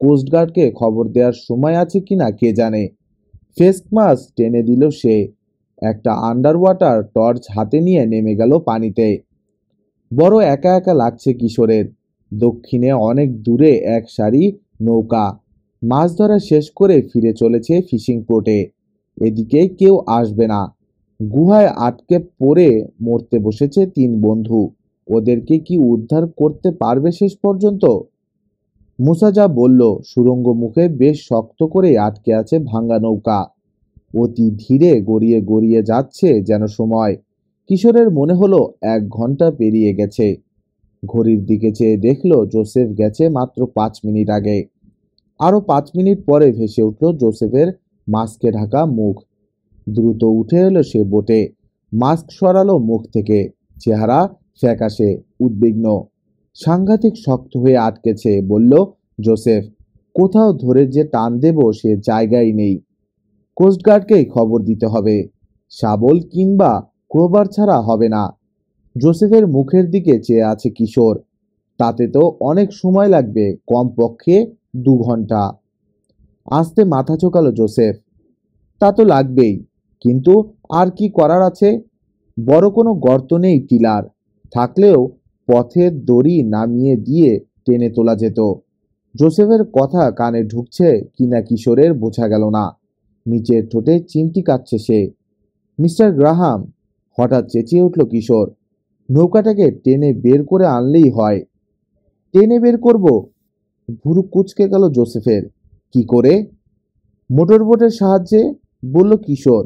Speaker 1: কোস্টগার্ডকে খবর দেওয়ার সময় আছে কিনা কে জানে। ফেস মাস্ক টেনে দিল সে। একটা আন্ডার ওয়াটার টর্চ হাতে নিয়ে নেমে গেল পানিতে। বড় একা একা লাগছে কিশোরের। দক্ষিণে অনেক দূরে এক সারি নৌকা মাছ ধরা শেষ করে ফিরে চলেছে ফিশিং পোর্টে। এদিকে কেউ আসবে না। গুহায় আটকে পড়ে মরতে বসেছে 3 বন্ধু। ওদেরকে কি উদ্ধার করতে পারবে শেষ পর্যন্ত? মুসা যা বলল, সুড়ঙ্গ মুখে বেশ শক্ত করে আটকে আছে ভাঙ্গা নৌকা। অতি ধীরে গড়িয়ে গড়িয়ে যাচ্ছে যেন সময়। কিশোরের মনে হলো 1 ঘন্টা পেরিয়ে গেছে। ঘড়ির দিকে চেয়ে দেখল জোসেফ গেছে মাত্র 5 মিনিট আগে। আরো 5 মিনিট পরে ভেসে উঠল জোসেফের মাস্কে ঢাকা মুখ। দ্রুত উঠে এলো সে বোটে। মাস্ক সরালো মুখ থেকে। চেহারা ফ্যাকাশে, উদ্বিগ্ন। সাংঘাতিক শক্ত হয়ে আটকেছে, বলল জোসেফ। কোথাও ধরে যে টান দেব সে জায়গায় নেই। কোস্টগার্ডকেই খবর দিতে হবে। শাবল কিংবা ক্রোবার ছাড়া হবে না। জোসেফের মুখের দিকে চেয়ে আছে কিশোর। তাতে তো অনেক সময় লাগবে, কমপক্ষে 2 ঘন্টা। আস্তে মাথা চোকালো জোসেফ। তা তো লাগবেই, কিন্তু আর কি করার আছে? বড় কোনো গর্ত নেই টিলার। থাকলেও পথের দড়ি নামিয়ে দিয়ে টেনে তোলা যেত। জোসেফের কথা কানে ঢুকছে কিনা কিশোরের বোঝা গেল না। নিচের ঠোঁটে চিমটি কাটছে সে। মিস্টার গ্রাহাম, হঠাৎ চেঁচিয়ে উঠল কিশোর। নৌকাটাকে টেনে বের করে আনলেই হয়। টেনে বের করব? ভুরু কুঁচকে গেল জোসেফের। কি করে? মোটর বোটের সাহায্যে, বলল কিশোর।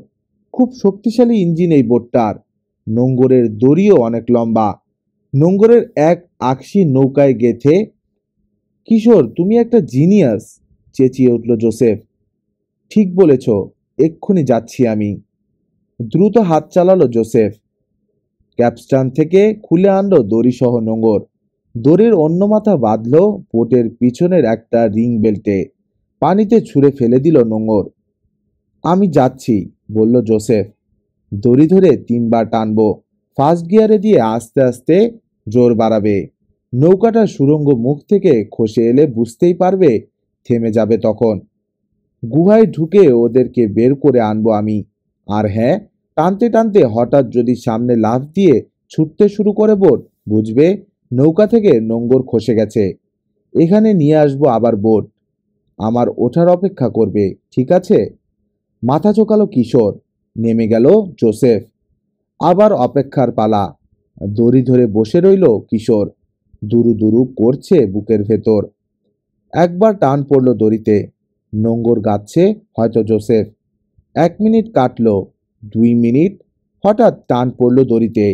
Speaker 1: খুব শক্তিশালী ইঞ্জিন এই বোটটার। নোঙরের দড়িও অনেক লম্বা। নোঙরের এক আকশি নৌকায় গেথে। কিশোর, তুমি একটা জিনিয়াস, চেঁচিয়ে উঠল জোসেফ। ঠিক বলেছ, এক্ষুনি যাচ্ছি আমি। দ্রুত হাত চালালো জোসেফ। ক্যাপস্টান থেকে খুলে আনলো দড়িসহ নোঙর। দড়ির অন্য মাথা বাঁধলো বোটের পিছনের একটা রিং বেল্টে। পানিতে ছুঁড়ে ফেলে দিল নোঙর। আমি যাচ্ছি, বলল জোসেফ। দড়ি ধরে 3বার টানবো। ফার্স্ট গিয়ারে দিয়ে আস্তে আস্তে জোর বাড়াবে। নৌকাটা সুড়ঙ্গ মুখ থেকে খসে এলে বুঝতেই পারবে, থেমে যাবে তখন। গুহায় ঢুকে ওদেরকে বের করে আনবো আমি। আর হ্যাঁ, টানতে টানতে হঠাৎ যদি সামনে লাফ দিয়ে ছুটতে শুরু করে বোট, বুঝবে নৌকা থেকে নোঙর খসে গেছে। এখানে নিয়ে আসবো আবার বোট। আমার ওঠার অপেক্ষা করবে, ঠিক আছে? মাথা চোকালো কিশোর। নেমে গেল জোসেফ। আবার অপেক্ষার পালা। দড়ি ধরে বসে রইল কিশোর। দুরু দুরু করছে বুকের ভেতর। একবার টান পড়ল দড়িতে। নোঙর গাচ্ছে হয়তো জোসেফ। 1 মিনিট কাটলো, 2 মিনিট। হঠাৎ টান পড়ল দড়িতে।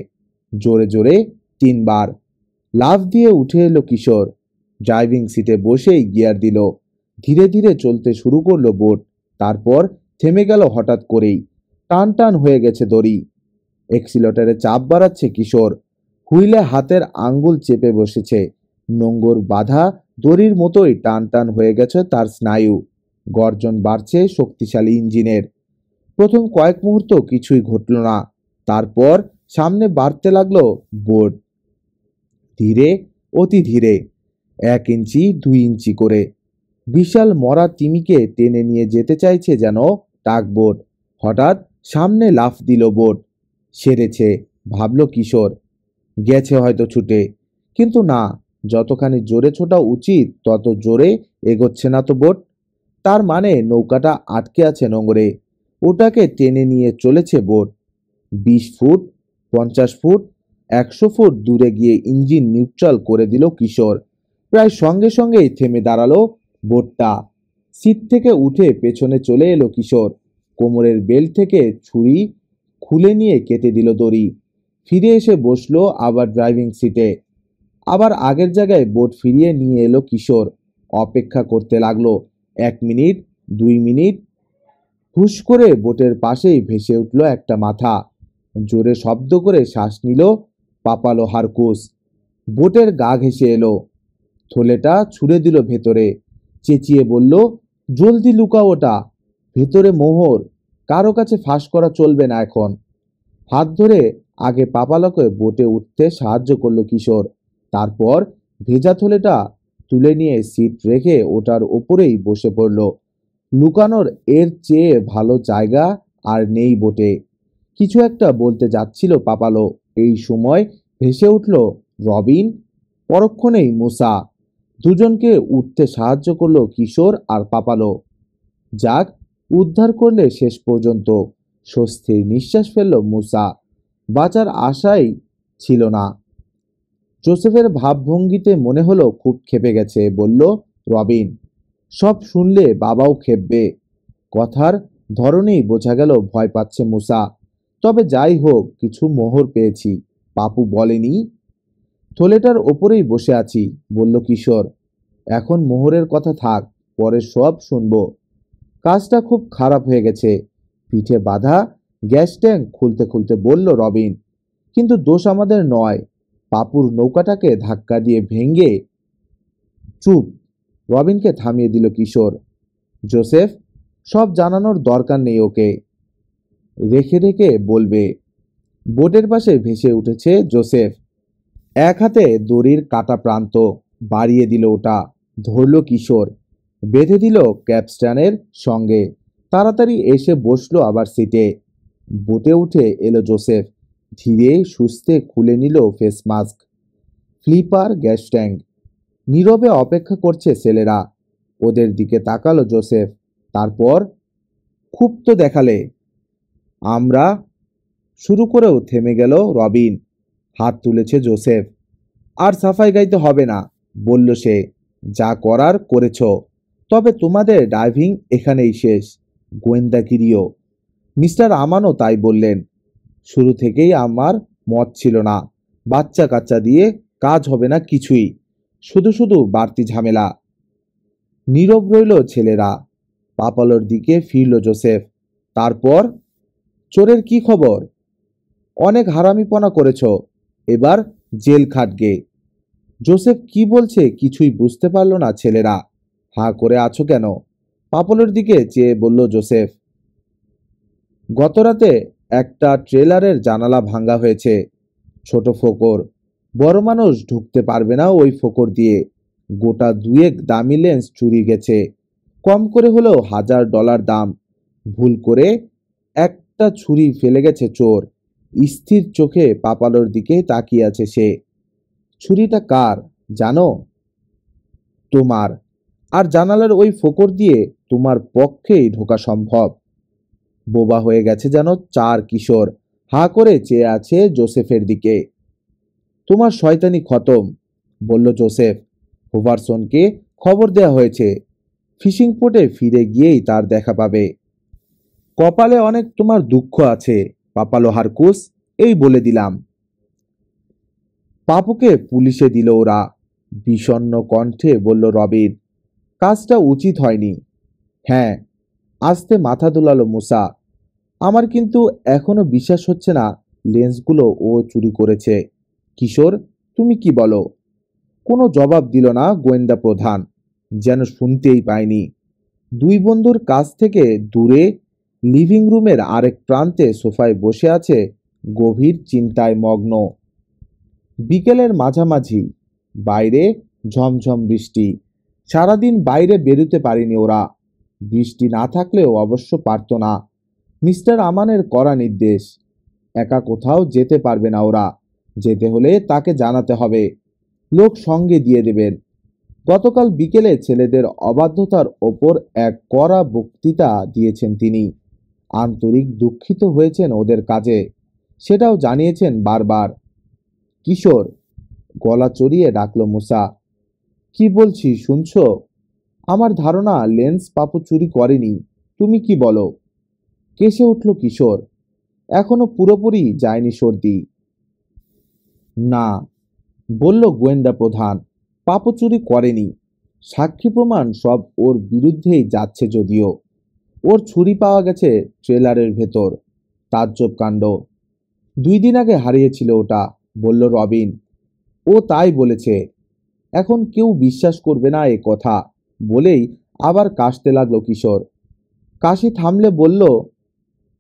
Speaker 1: জোরে জোরে 3বার। লাফ দিয়ে উঠে এলো কিশোর। ড্রাইভিং সিটে বসেই গিয়ার দিল। ধীরে ধীরে চলতে শুরু করলো বোট। তারপর থেমে গেল হঠাৎ করেই। টান টান হয়ে গেছে দড়ি। এক্সিলেটরে চাপ বাড়াচ্ছে কিশোর। হুইলে হাতের আঙ্গুল চেপে বসেছে। নোঙর বাঁধা দড়ির মতোই টান টান হয়ে গেছে তার স্নায়ু। গর্জন বাড়ছে শক্তিশালী ইঞ্জিনের। প্রথম কয়েক মুহূর্ত কিছুই ঘটল না। তারপর সামনে বাড়তে লাগলো বোট। ধীরে, অতি ধীরে। 1 ইঞ্চি, 2 ইঞ্চি করে। বিশাল মরা তিমিকে টেনে নিয়ে যেতে চাইছে যেন টাগবোট। হঠাৎ সামনে লাফ দিল বোট। সেরেছে, ভাবল কিশোর। গেছে হয়তো ছুটে। কিন্তু না, যতখানি জোরে ছোটা উচিত তত জোরে এগোচ্ছে না তো বোট। তার মানে নৌকাটা আটকে আছে নোঙরে। ওটাকে টেনে নিয়ে চলেছে বোট। 20 ফুট, 50 ফুট, 100 ফুট দূরে গিয়ে ইঞ্জিন নিউট্রাল করে দিল কিশোর। প্রায় সঙ্গে সঙ্গেই থেমে দাঁড়ালো বোটটা। সিট থেকে উঠে পেছনে চলে এলো কিশোর। কোমরের বেল্ট থেকে ছুরি খুলে নিয়ে কেটে দিল দড়ি। ফিরে এসে বসলো আবার ড্রাইভিং সিটে। আবার আগের জায়গায় বোট ফিরিয়ে নিয়ে এলো কিশোর। অপেক্ষা করতে লাগলো। 1 মিনিট, 2 মিনিট। হুশ করে বোটের পাশেই ভেসে উঠল একটা মাথা। জোরে শব্দ করে শ্বাস নিল পাপালো হারকুস। বোটের গা ঘেঁষে এলো। থলেটা ছুঁড়ে দিল ভেতরে। চেঁচিয়ে বলল, জলদি লুকাও ওটা। ভেতরে মোহর। কারো কাছে ফাঁস করা চলবে না এখন। হাত ধরে আগে পাপালোকে বোটে উঠতে সাহায্য করলো কিশোর। তারপর ভেজা থলেটা তুলে নিয়ে সিট রেখে ওটার ওপরেই বসে পড়ল। লুকানোর এর চেয়ে ভালো জায়গা আর নেই বোটে। কিছু একটা বলতে যাচ্ছিল পাপালো। এই সময় ভেসে উঠল রবিন, পরক্ষণেই মুসা। দুজনকে উঠতে সাহায্য করলো কিশোর আর পাপালো। যাক, উদ্ধার করলে শেষ পর্যন্ত। স্বস্তির নিঃশ্বাস ফেলল মুসা। বাঁচার আশাই ছিল না। জোসেফের ভাবভঙ্গিতে মনে হলো খুব ক্ষেপে গেছে, বলল রবিন। সব শুনলে বাবাও ক্ষেপবে। কথার ধরনেই বোঝা গেল ভয় পাচ্ছে মুসা। তবে যাই হোক, কিছু মোহর পেয়েছি। পাপু বলেনি? থলেটার ওপরেই বসে আছি, বলল কিশোর। এখন মোহরের কথা থাক, পরে সব শুনবো। কাজটা খুব খারাপ হয়ে গেছে। পিঠে বাঁধা গ্যাস ট্যাঙ্ক খুলতে খুলতে বলল রবিন। কিন্তু দোষ আমাদের নয়। পাপুর নৌকাটাকে ধাক্কা দিয়ে ভেঙে। চুপ, রবিনকে থামিয়ে দিল কিশোর। জোসেফ, সব জানানোর দরকার নেই ওকে। রেখে রেখে বলবে। বোটের পাশে ভেসে উঠেছে জোসেফ। এক হাতে দড়ির কাটা প্রান্ত বাড়িয়ে দিল ওটা। ধরল কিশোর। বেঁধে দিল ক্যাপস্টানের সঙ্গে। তাড়াতাড়ি এসে বসলো আবার সিটে। বোটে উঠে এলো জোসেফ। ধীরে সুস্থে খুলে নিল face mask, flipper, gas tank. নীরবে অপেক্ষা করছে ছেলেরা। ওদের দিকে তাকালো জোসেফ। তারপর, খুব তো দেখালে। আমরা শুরু করেও থেমে গেল রবিন। হাত তুলেছে জোসেফ। আর সাফাই গাইতে হবে না, বলল সে। যা করার করেছ। তবে তোমাদের ড্রাইভিং এখানেই শেষ। গোয়েন্দাগিরিও। মিস্টার আমানও তাই বললেন। শুরু থেকেই আমার মত ছিল না, বাচ্চা কাচ্চা দিয়ে কাজ হবে না কিছুই, শুধু শুধু বাড়তি ঝামেলা। নীরব রইল ছেলেরা। পাপালোর দিকে ফিরল জোসেফ। তারপর? চোরের কি খবর? অনেক হারামিপনা করেছ, এবার জেল খাটগে। জোসেফ কি বলছে কিছুই বুঝতে পারল না ছেলেরা। হাঁ করে আছো কেন? পাপলের দিকে চেয়ে বলল জোসেফ। গতরাতে একটা ট্রেলারের জানালা ভাঙ্গা হয়েছে। ছোট ফোকর, বড় মানুষ ঢুকতে পারবে না ওই ফোকর দিয়ে। গোটা দুয়েক দামি লেন্স চুরি গেছে, কম করে হলেও $1000 দাম। ভুল করে একটা ছুরি ফেলে গেছে চোর। স্থির চোখে পাপালোর দিকে তাকিয়ে আছে সে। ছুরিটা কার জানো? তোমার। আর জানালার ওই ফোকর দিয়ে তোমার পক্ষেই ঢোকা সম্ভব। বোবা হয়ে গেছে যেন চার কিশোর, হা করে চেয়ে আছে জোসেফের দিকে। তোমার শয়তানি খতম, বলল জোসেফ। হোভারসনকে খবর দেয়া হয়েছে, ফিশিং পোর্টে ফিরে গিয়েই তার দেখা পাবে। কপালে অনেক তোমার দুঃখ আছে পাপালো হারকুস, এই বলে দিলাম। পাপুকে পুলিশে দিল ওরা, বিষণ্ণ কণ্ঠে বলল রবিন। কাজটা উচিত হয়নি। হ্যাঁ, আস্তে মাথা দোলালো মুসা। আমার কিন্তু এখনো বিশ্বাস হচ্ছে না লেন্সগুলো ও চুরি করেছে। কিশোর, তুমি কি বলো? কোনো জবাব দিল না গোয়েন্দা প্রধান, যেন শুনতেই পায়নি। দুই বন্ধুর কাছ থেকে দূরে লিভিং রুমের আরেক প্রান্তে সোফায় বসে আছে গভীর চিন্তায় মগ্ন। বিকেলের মাঝামাঝি, বাইরে ঝমঝম বৃষ্টি। সারাদিন বাইরে বেরোতে পারিনি ওরা। বৃষ্টি না থাকলেও অবশ্য পারত না। মিস্টার আমানের কড়া নির্দেশ, একা কোথাও যেতে পারবে না ওরা। যেতে হলে তাকে জানাতে হবে, লোক সঙ্গে দিয়ে দেবেন। গতকাল বিকেলে ছেলেদের অবাধ্যতার ওপর এক কড়া বক্তৃতা দিয়েছেন তিনি। আন্তরিক দুঃখিত হয়েছেন ওদের কাজে, সেটাও জানিয়েছেন বারবার। কিশোর, গলা চড়িয়ে ডাকল মুসা। কি বলছি শুনছো? আমার ধারণা লেন্স পাপু চুরি করেনি। তুমি কি বলো? কেসে উঠল কিশোর। এখনো পুরোপুরি যায়নি সর্দি। না, বলল গোয়েন্দা প্রধান, পাপু চুরি করেনি। সাক্ষী প্রমাণ সব ওর বিরুদ্ধেই যাচ্ছে, যদিও ওর ছুরি পাওয়া গেছে ট্রেলারের ভেতর। তাজ্জব কাণ্ড। 2 দিন আগে হারিয়েছিল ওটা, বলল রবিন। ও তাই বলেছে। এখন কেউ বিশ্বাস করবে না এ কথা বলেই আবার কাশতে লাগলো কিশোর। কাশি থামলে বলল,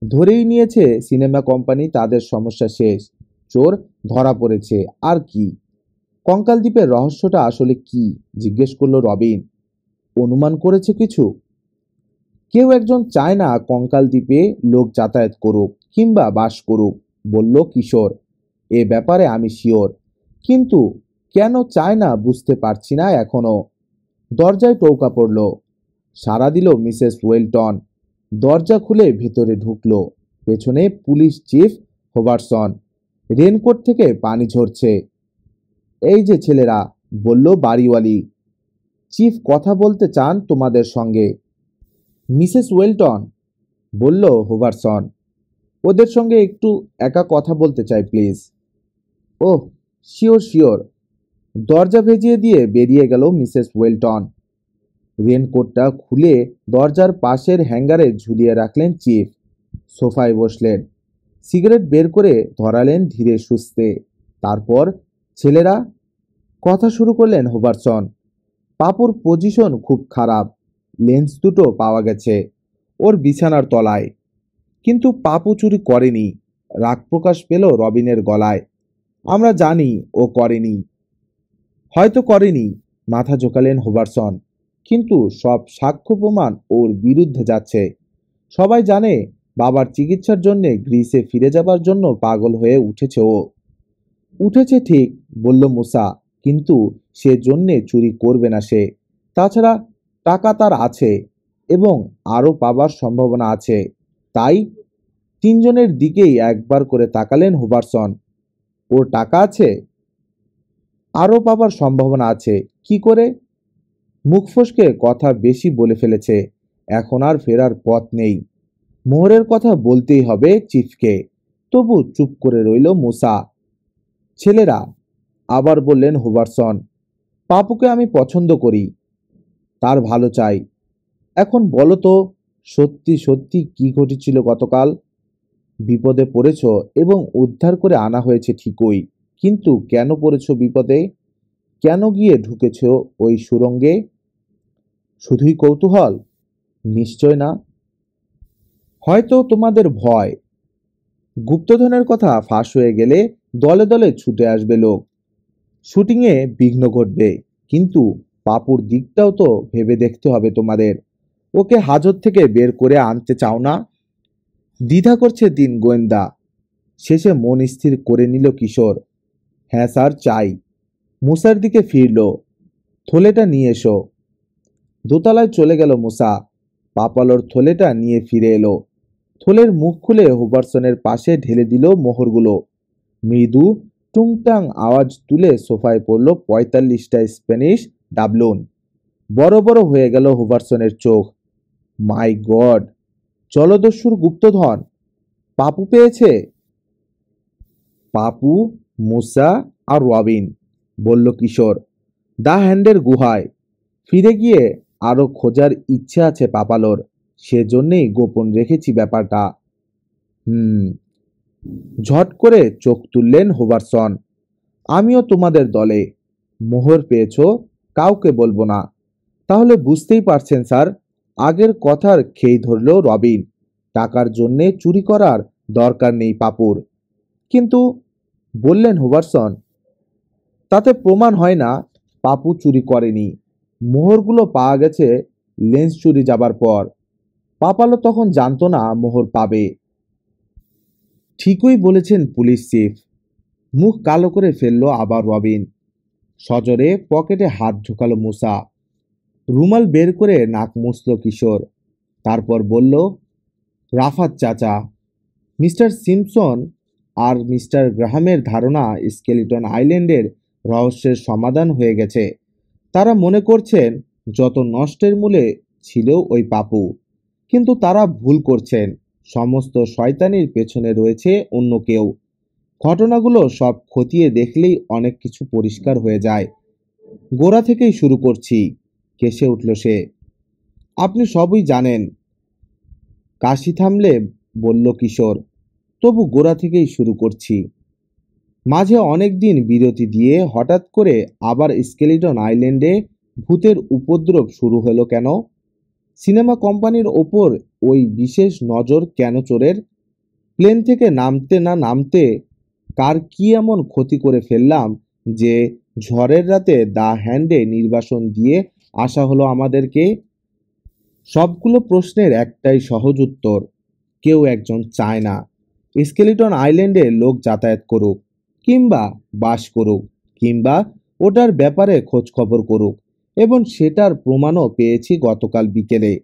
Speaker 1: ধরেই নিয়েছে সিনেমা কোম্পানি তাদের সমস্যা শেষ, চোর ধরা পড়েছে, আর কি? কঙ্কাল দ্বীপের রহস্যটা আসলে কি জিজ্ঞেস করলো রবিন। অনুমান করেছে কিছু? কেউ একজন চায় না কঙ্কাল দ্বীপে লোক যাতায়াত করুক কিংবা বাস করুক, বলল কিশোর। এ ব্যাপারে আমি শিওর, কিন্তু কেন চায় না বুঝতে পারছি না এখনো। দরজায় টোকা পড়ল। সাড়া দিল মিসেস ওয়েলটন। দরজা খুলে ভেতরে ঢুকল পেছনে পুলিশ চিফ হোভারসন। রেনকোট থেকে পানি ঝরছে। এই যে ছেলেরা, বলল বাড়িওয়ালি, চিফ কথা বলতে চান তোমাদের সঙ্গে। মিসেস ওয়েলটন, বলল হোভারসন, ওদের সঙ্গে একটু একা কথা বলতে চাই প্লিজ। Oh, sure sure. দরজা ভেজিয়ে দিয়ে বেরিয়ে গেল মিসেস ওয়েলটন। রেনকোটটা খুলে দরজার পাশের হ্যাঙ্গারে ঝুলিয়ে রাখলেন চিফ। সোফায় বসলেন, সিগারেট বের করে ধরালেন ধীরে সুস্থে। তারপর, ছেলেরা, কথা শুরু করলেন হোভারসন। পাপুর পজিশন খুব খারাপ। লেন্স দুটো পাওয়া গেছে ওর বিছানার তলায়, কিন্তু পাপু চুরি করেনি। রাগ প্রকাশ পেল রবিনের গলায়। আমরা জানি ও করেনি। হয়তো করেনি, মাথা ঝোঁকালেন হোভারসন, কিন্তু সব সাক্ষ্য প্রমাণ ওর বিরুদ্ধে যাচ্ছে। সবাই জানে বাবার চিকিৎসার জন্য গ্রিসে ফিরে যাবার জন্য পাগল হয়ে উঠেছে ও। উঠেছে ঠিক, বলল মুসা, কিন্তু সে জন্যে চুরি করবে না সে। তাছাড়া টাকা তার আছে এবং আরও পাবার সম্ভাবনা আছে। তাই তিনজনের দিকেই একবার করে তাকালেন হোভারসন। ওর টাকা আছে, আরও পাবার সম্ভাবনা আছে। কি করে? মুখ ফসকে কথা বেশি বলে ফেলেছে। এখন আর ফেরার পথ নেই। মোহরের কথা বলতেই হবে চিফকে। তবু চুপ করে রইল মুসা। ছেলেরা, আবার বললেন হুবারসন, পাপুকে আমি পছন্দ করি, তার ভালো চাই। এখন বলো তো, সত্যি সত্যি কি ঘটেছিল গতকাল? বিপদে পড়েছ এবং উদ্ধার করে আনা হয়েছে ঠিকই, কিন্তু কেন পড়েছ বিপদে? কেন গিয়ে ঢুকেছ ওই সুড়ঙ্গে? শুধুই কৌতূহল? নিশ্চয় না। হয়তো তোমাদের ভয়। গুপ্তধনের কথা ফাঁস হয়ে গেলে দলে দলে ছুটে আসবে লোক, শুটিংয়ে বিঘ্ন ঘটবে। কিন্তু পাপুর দিকটাও তো ভেবে দেখতে হবে তোমাদের। ওকে হাজত থেকে বের করে আনতে চাও না? দ্বিধা করছে তিন গোয়েন্দা। শেষে মন স্থির করে নিল কিশোর। হ্যাঁ স্যার, চাই। মুসার দিকে ফিরল। থলেটা নিয়ে এসো। দোতলায় চলে গেল মুসা। পাপালোর থলেটা নিয়ে ফিরে এলো। থলের মুখ খুলে হুবারসনের পাশে ঢেলে দিল মোহরগুলো। মৃদু টুংটাং আওয়াজ তুলে সোফায় পড়ল ৪৫টা স্প্যানিশ ডাবলুন। বড় বড় হয়ে গেল হুবারসনের চোখ। মাই গড, জলদস্যুর গুপ্তধন! পাপু পেয়েছে? পাপু, মুসা আর রবিন, বলল কিশোর। দা হ্যান্ডের গুহায় ফিরে গিয়ে আরো খোঁজার ইচ্ছে আছে পাপালোর। সেজন্যেই গোপন রেখেছি ব্যাপারটা। হুম। ঝট করে চোখ তুললেন হুবারসন। আমিও তোমাদের দলে। মোহর পেয়েছ, কাউকে বলবো না। তাহলে বুঝতেই পারছেন স্যার। আগের কথার খেই ধরল রবিন। টাকার জন্যে চুরি করার দরকার নেই পাপুর। কিন্তু, বললেন হুবারসন, তাতে প্রমাণ হয় না পাপু চুরি করেনি। মোহরগুলো পাওয়া গেছে লেন্স চুরি যাবার পর। পাপালো তখন জানতো না মোহর পাবে। ঠিকই বলেছেন পুলিশ চিফ। মুখ কালো করে ফেলল আবার রবিন। সজোরে পকেটে হাত ঢুকালো মুসা। রুমাল বের করে নাক মুছল কিশোর। তারপর বলল, রাফাত চাচা, মিস্টার সিম্পসন আর মিস্টার গ্রাহামের ধারণা স্কেলিটন আইল্যান্ডের রহস্যের সমাধান হয়ে গেছে। তারা মনে করছেন যত নষ্টের মূলে ছিল ওই পাপু। কিন্তু তারা ভুল করছেন। সমস্ত শয়তানির পেছনে রয়েছে অন্য কেউ। ঘটনাগুলো সব খতিয়ে দেখলেই অনেক কিছু পরিষ্কার হয়ে যায়। গোড়া থেকেই শুরু করছি, কেসে উঠল সে। আপনি সবই জানেন। কাশি থামলে বলল কিশোর, তবু গোড়া থেকেই শুরু করছি। মাঝে অনেক দিন বিরতি দিয়ে হঠাৎ করে আবার স্কেলিটন আইল্যান্ডে ভূতের উপদ্রব শুরু হলো কেন? সিনেমা কোম্পানির ওপর ওই বিশেষ নজর কেন চোরের? প্লেন থেকে নামতে না নামতে কার কি এমন ক্ষতি করে ফেললাম যে ঝড়ের রাতে দা হ্যান্ডে নির্বাসন দিয়ে আসা হলো আমাদেরকে? সবগুলো প্রশ্নের একটাই সহজ উত্তর, কেউ একজন চায় না স্কেলিটন আইল্যান্ডে লোক যাতায়াত করুক, কিংবা বাস করুক, কিংবা ওটার ব্যাপারে খোঁজ খবর করুক। এবং সেটার প্রমাণও পেয়েছি গতকাল বিকেলে।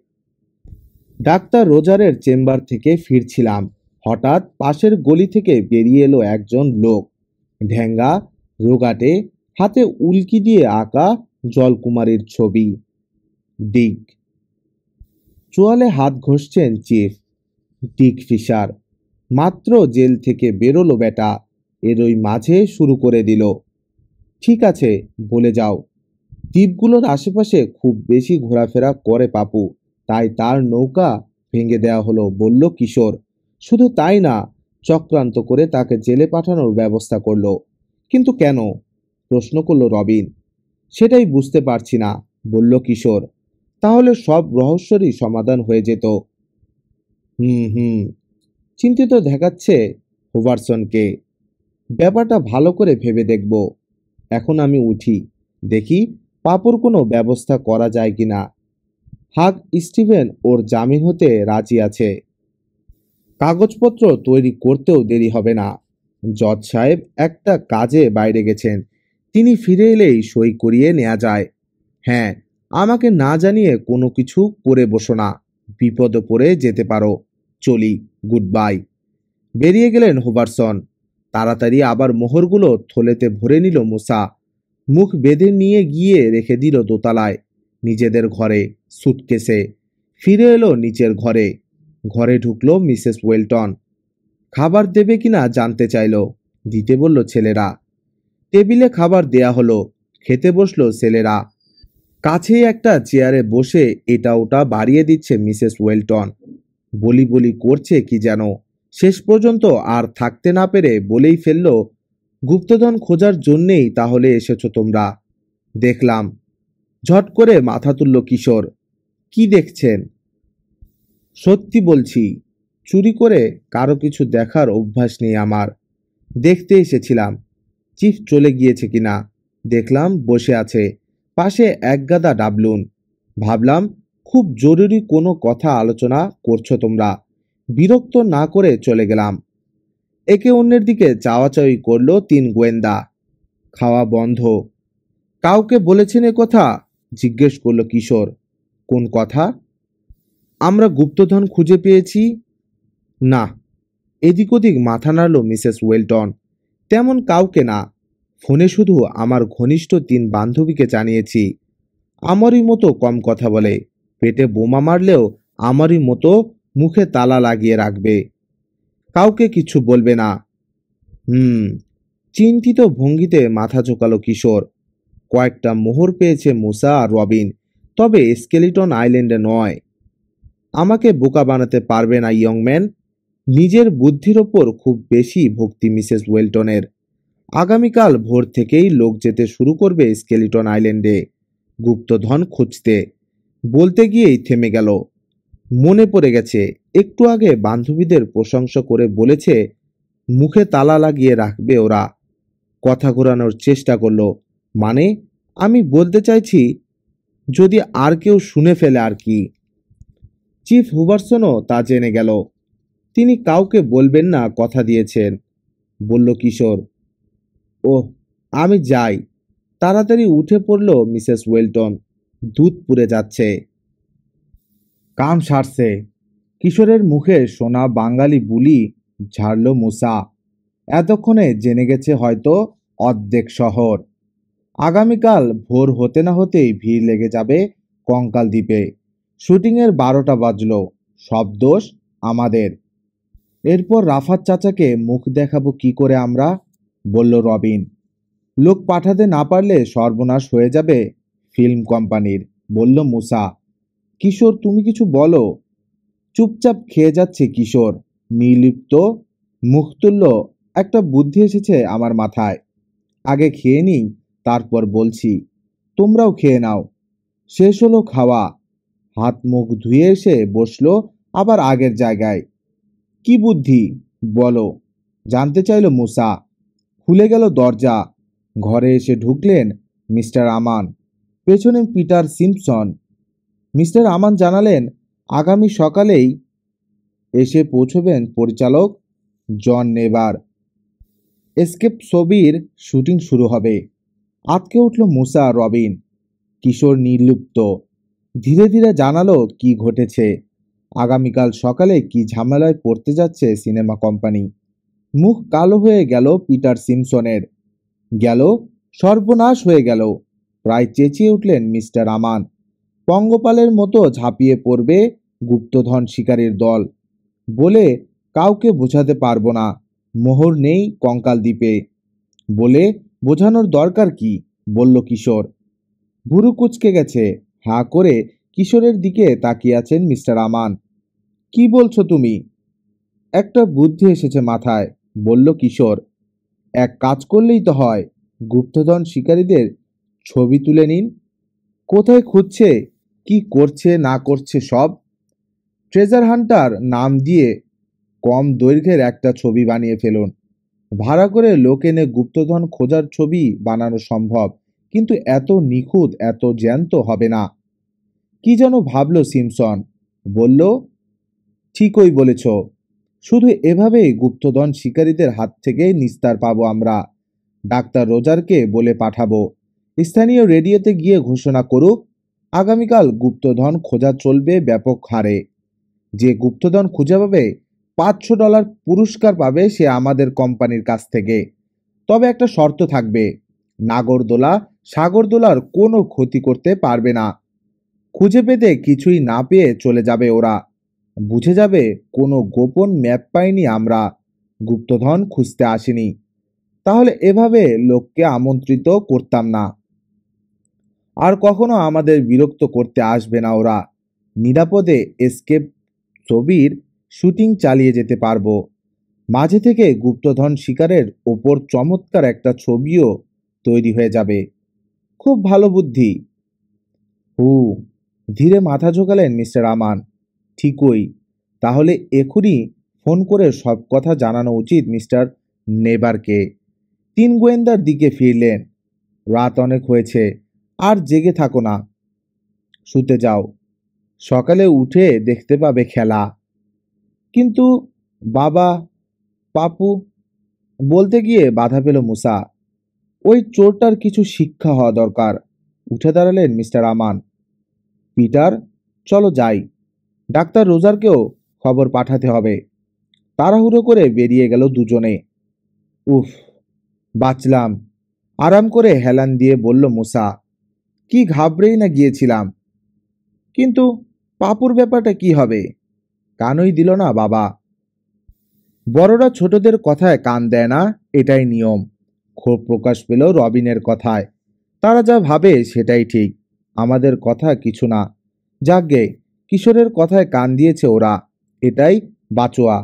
Speaker 1: ডাক্তার রোজারের চেম্বার থেকে ফিরছিলাম। হঠাৎ পাশের গলি থেকে বেরিয়ে এলো একজন লোক। ঢ্যাঙ্গা, রোগাটে, হাতে উল্কি দিয়ে আঁকা জলকুমারীর ছবি। ডিক। চোয়ালে হাত ঘষছেন চিফ। ডিক ফিশার। মাত্র জেল থেকে বেরোলো বেটা, এরই মাঝে শুরু করে দিল। ঠিক আছে, বলে যাও। দ্বীপগুলোর আশেপাশে খুব বেশি ঘোরাফেরা করে পাপু, তাই তার নৌকা ভেঙে দেওয়া হলো, বলল কিশোর। শুধু তাই না, চক্রান্ত করে তাকে জেলে পাঠানোর ব্যবস্থা করলো। কিন্তু কেন? প্রশ্ন করলো রবিন। সেটাই বুঝতে পারছি না, বলল কিশোর। তাহলে সব রহস্যেরই সমাধান হয়ে যেত। হুম। চিন্তিত দেখাচ্ছে হুবারসনকে। ব্যাপারটা ভালো করে ভেবে দেখব। এখন আমি উঠি, দেখি পাপুর কোনো ব্যবস্থা করা যায় কিনা। হাগ স্টিভেন ওর জামিন হতে রাজি আছে। কাগজপত্র তৈরি করতেও দেরি হবে না। জজ সাহেব একটা কাজে বাইরে গেছেন, তিনি ফিরে এলেই সই করিয়ে নেওয়া যায়। হ্যাঁ, আমাকে না জানিয়ে কোনো কিছু করে বসো না, বিপদে পড়ে যেতে পারো। চলি, গুড বাই। বেরিয়ে গেলেন হুবারসন। তাড়াতাড়ি আবার মোহরগুলো থলেতে ভরে নিল মুসা। মুখ বেঁধে নিয়ে গিয়ে রেখে দিল দোতলায়, নিজেদের ঘরে, সুটকেসে। ফিরে এলো নিচের ঘরে। ঘরে ঢুকলো মিসেস ওয়েলটন। খাবার দেবে কিনা জানতে চাইল। দিতে বলল ছেলেরা। টেবিলে খাবার দেয়া হলো। খেতে বসলো ছেলেরা। কাছেই একটা চেয়ারে বসে এটা ওটা বাড়িয়ে দিচ্ছে মিসেস ওয়েলটন। বলি বলি করছে কি যেন। শেষ পর্যন্ত আর থাকতে না পেরে বলেই ফেলল, গুপ্তধন খোঁজার জন্যেই তাহলে এসেছো তোমরা। দেখলাম। ঝট করে মাথা তুলল কিশোর। কি দেখছেন? সত্যি বলছি, চুরি করে কারো কিছু দেখার অভ্যাস নেই আমার। দেখতে এসেছিলাম চিফ চলে গিয়েছে কিনা। দেখলাম বসে আছে, পাশে এক গাদা ডাবলুন। ভাবলাম খুব জরুরি কোনো কথা আলোচনা করছো তোমরা। বিরক্ত না করে চলে গেলাম। একে অন্যের দিকে চাওয়াচাওয়ি করলো তিন গোয়েন্দা। খাওয়া বন্ধ। কাউকে বলেছেন এ কথা? জিজ্ঞেস করলো কিশোর। কোন কথা? আমরা গুপ্তধন খুঁজে পেয়েছি। না। এদিক ওদিক মাথা নাড়ল মিসেস ওয়েলটন। তেমন কাউকে না। ফোনে শুধু আমার ঘনিষ্ঠ তিন বান্ধবীকে জানিয়েছি। আমারই মতো কম কথা বলে। পেটে বোমা মারলেও আমারই মতো মুখে তালা লাগিয়ে রাখবে। কাউকে কিছু বলবে না। চিন্তিত ভঙ্গিতে মাথা ঝোঁকালো কিশোর। কয়েকটা মোহর পেয়েছে মুসা আর রবিন, তবে স্কেলিটন আইল্যান্ডে নয়। আমাকে বোকা বানাতে পারবে না ইয়ংম্যান। নিজের বুদ্ধির ওপর খুব বেশি ভক্তি মিসেস ওয়েলটনের। আগামীকাল ভোর থেকেই লোক যেতে শুরু করবে স্কেলিটন আইল্যান্ডে গুপ্তধন খুঁজতে। বলতে গিয়েই থেমে গেল। মনে পড়ে গেছে একটু আগে বান্ধবীদের প্রশংসা করে বলেছে মুখে তালা লাগিয়ে রাখবে ওরা। কথা ঘোরানোর চেষ্টা করলো। মানে, আমি বলতে চাইছি যদি আর কেউ শুনে ফেলে আর কি। চিফ হুবারসনও তা জেনে গেল। তিনি কাউকে বলবেন না কথা দিয়েছেন, বলল কিশোর। ওহ, আমি যাই। তাড়াতাড়ি উঠে পড়ল মিসেস ওয়েলটন। দুধ পুড়ে যাচ্ছে। কাম সারছে। কিশোরের মুখে সোনা বাঙালি বুলি ঝাড়ল মুসা। এতক্ষণে জেনে গেছে হয়তো অর্ধেক শহর। আগামীকাল ভোর হতে না হতেই ভিড় লেগে যাবে কঙ্কাল দ্বীপে। শুটিংয়ের 12টা বাজল। সব দোষ আমাদের। এরপর রাফাত চাচাকে মুখ দেখাবো কি করে আমরা, বলল রবিন। লোক পাঠাতে না পারলে সর্বনাশ হয়ে যাবে ফিল্ম কোম্পানির, বলল মুসা। কিশোর তুমি কিছু বলো। চুপচাপ খেয়ে যাচ্ছে কিশোর। নির্লিপ্ত মুখ তুলল। একটা বুদ্ধি এসেছে আমার মাথায়। আগে খেয়ে নিই, তারপর বলছি। তোমরাও খেয়ে নাও। শেষ হলো খাওয়া। হাত মুখ ধুয়ে এসে বসলো আবার আগের জায়গায়। কি বুদ্ধি বলো, জানতে চাইল মুসা। খুলে গেল দরজা। ঘরে এসে ঢুকলেন মিস্টার আমান, পেছনে পিটার সিম্পসন। মিস্টার আমান জানালেন আগামী সকালেই এসে পৌঁছবেন পরিচালক জন নেভার। এসকেপ ছবির শুটিং শুরু হবে। আটকে উঠল মুসা আর রবিন। কিশোর নির্লিপ্ত। ধীরে ধীরে জানালো কি ঘটেছে। আগামীকাল সকালে কি ঝামেলায় পড়তে যাচ্ছে সিনেমা কোম্পানি। মুখ কালো হয়ে গেল পিটার সিম্পসনের। গেল, সর্বনাশ হয়ে গেল। প্রায় চেঁচিয়ে উঠলেন মিস্টার আমান। পঙ্গপালের মতো ঝাঁপিয়ে পড়বে গুপ্তধন শিকারীর দল। বলে কাউকে বোঝাতে পারবো না মোহর নেই কঙ্কাল দ্বীপে। বলে বোঝানোর দরকার কি, বলল কিশোর। ভুরু কুচকে গেছে। হাঁ করে কিশোরের দিকে তাকিয়ে আছেন মিস্টার আমান। কি বলছো তুমি? একটা বুদ্ধি এসেছে মাথায়, বলল কিশোর। এক কাজ করলেই তো হয়। গুপ্তধন শিকারীদের ছবি তুলে নিন। কোথায় খুঁজছে, কি করছে না করছে সব। ট্রেজার হান্টার নাম দিয়ে কম দৈর্ঘ্যের একটা ছবি বানিয়ে ফেলুন। ভাড়া করে লোক এনে গুপ্তধন খোঁজার ছবি বানানো সম্ভব, কিন্তু এত নিখুঁত এত জ্যান্ত হবে না। কি যেন ভাবল সিম্পসন। বলল, ঠিকই বলেছ। শুধু এভাবেই গুপ্তধন শিকারীদের হাত থেকে নিস্তার পাবো আমরা। ডাক্তার রোজারকে বলে পাঠাবো স্থানীয় রেডিওতে গিয়ে ঘোষণা করুক আগামীকাল গুপ্তধন খোঁজা চলবে ব্যাপক হারে। যে গুপ্তধন খুঁজে পাবে $500 পুরস্কার পাবে সে আমাদের কোম্পানির কাছ থেকে। তবে একটা শর্ত থাকবে, নাগরদোলা সাগরদোলার কোনো ক্ষতি করতে পারবে না। খুঁজে পেতে কিছুই না পেয়ে চলে যাবে ওরা। বুঝে যাবে কোনো গোপন ম্যাপ পাইনি আমরা, গুপ্তধন খুঁজতে আসিনি। তাহলে এভাবে লোককে আমন্ত্রিত করতাম না। আর কখনো আমাদের বিরক্ত করতে আসবে না ওরা। নিরাপদে এসকেপ ছবির শুটিং চালিয়ে যেতে পারবো। মাঝে থেকে গুপ্তধন শিকারের ওপর চমৎকার একটা ছবিও তৈরি হয়ে যাবে। খুব ভালো বুদ্ধি। হু, ধীরে মাথা ঝোঁকালেন মিস্টার আমান। ঠিকই, তাহলে এখনই ফোন করে সব কথা জানানো উচিত মিস্টার নেবারকে। তিন গোয়েন্দার দিকে ফিরলেন। রাত অনেক হয়েছে, আর জেগে থাকো না, শুতে যাও। সকালে উঠে দেখতে পাবে খেলা। কিন্তু বাবা, পাপু, বলতে গিয়ে বাধা পেল মুসা। ওই চোরটার কিছু শিক্ষা হওয়া দরকার। উঠে দাঁড়ালেন মিস্টার আমান। পিটার, চলো যাই। ডাক্তার রোজারকেও খবর পাঠাতে হবে। তাড়াহুড়ো করে বেরিয়ে গেল দুজনে। উফ, বাঁচলাম, আরাম করে হেলান দিয়ে বলল মুসা। কি ঘাবড়েই না গিয়েছিলাম। কিন্তু পাপুর ব্যাপারটা কি হবে? কানই দিল না বাবা। বড়রা ছোটদের কথায় কান দেয় না, এটাই নিয়ম। ক্ষোভ প্রকাশ পেল রবিনের কথায়। তারা যা ভাবে সেটাই ঠিক, আমাদের কথা কিছু না। যাকগে, কিশোরের কথায় কান দিয়েছে ওরা, এটাই বাঁচোয়া।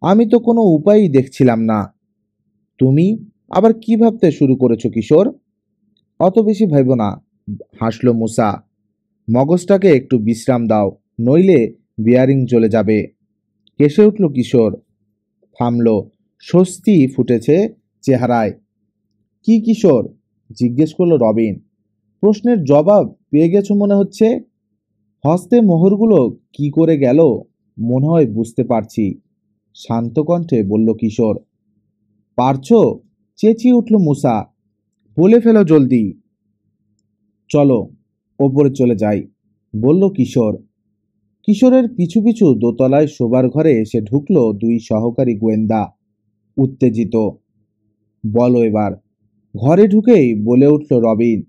Speaker 1: আমি তো কোনো উপায়ই দেখছিলাম না। তুমি আবার কি ভাবতে শুরু করেছো কিশোর? অত বেশি ভাইব না, হাসলো মুসা। মগজটাকে একটু বিশ্রাম দাও, নইলে বিয়ারিং চলে যাবে। কেসে উঠল কিশোর। থামল, স্বস্তি ফুটেছে চেহারায়। কি কিশোর? জিজ্ঞেস করলো রবিন। প্রশ্নের জবাব পেয়ে গেছো মনে হচ্ছে। হস্তে মোহরগুলো কি করে গেল মনে হয় বুঝতে পারছি, শান্ত কণ্ঠে বলল কিশোর। পারছো? চেঁচিয়ে উঠল মুসা। বলে ফেলো জলদি। চলো ওপরে চলে যাই, বলল কিশোর। কিশোরের পিছু পিছু দোতলায় শোবার ঘরে এসে ঢুকলো দুই সহকারী গোয়েন্দা, উত্তেজিত। বলো এবার। ঘরে ঢুকেই বলে উঠল রবিন।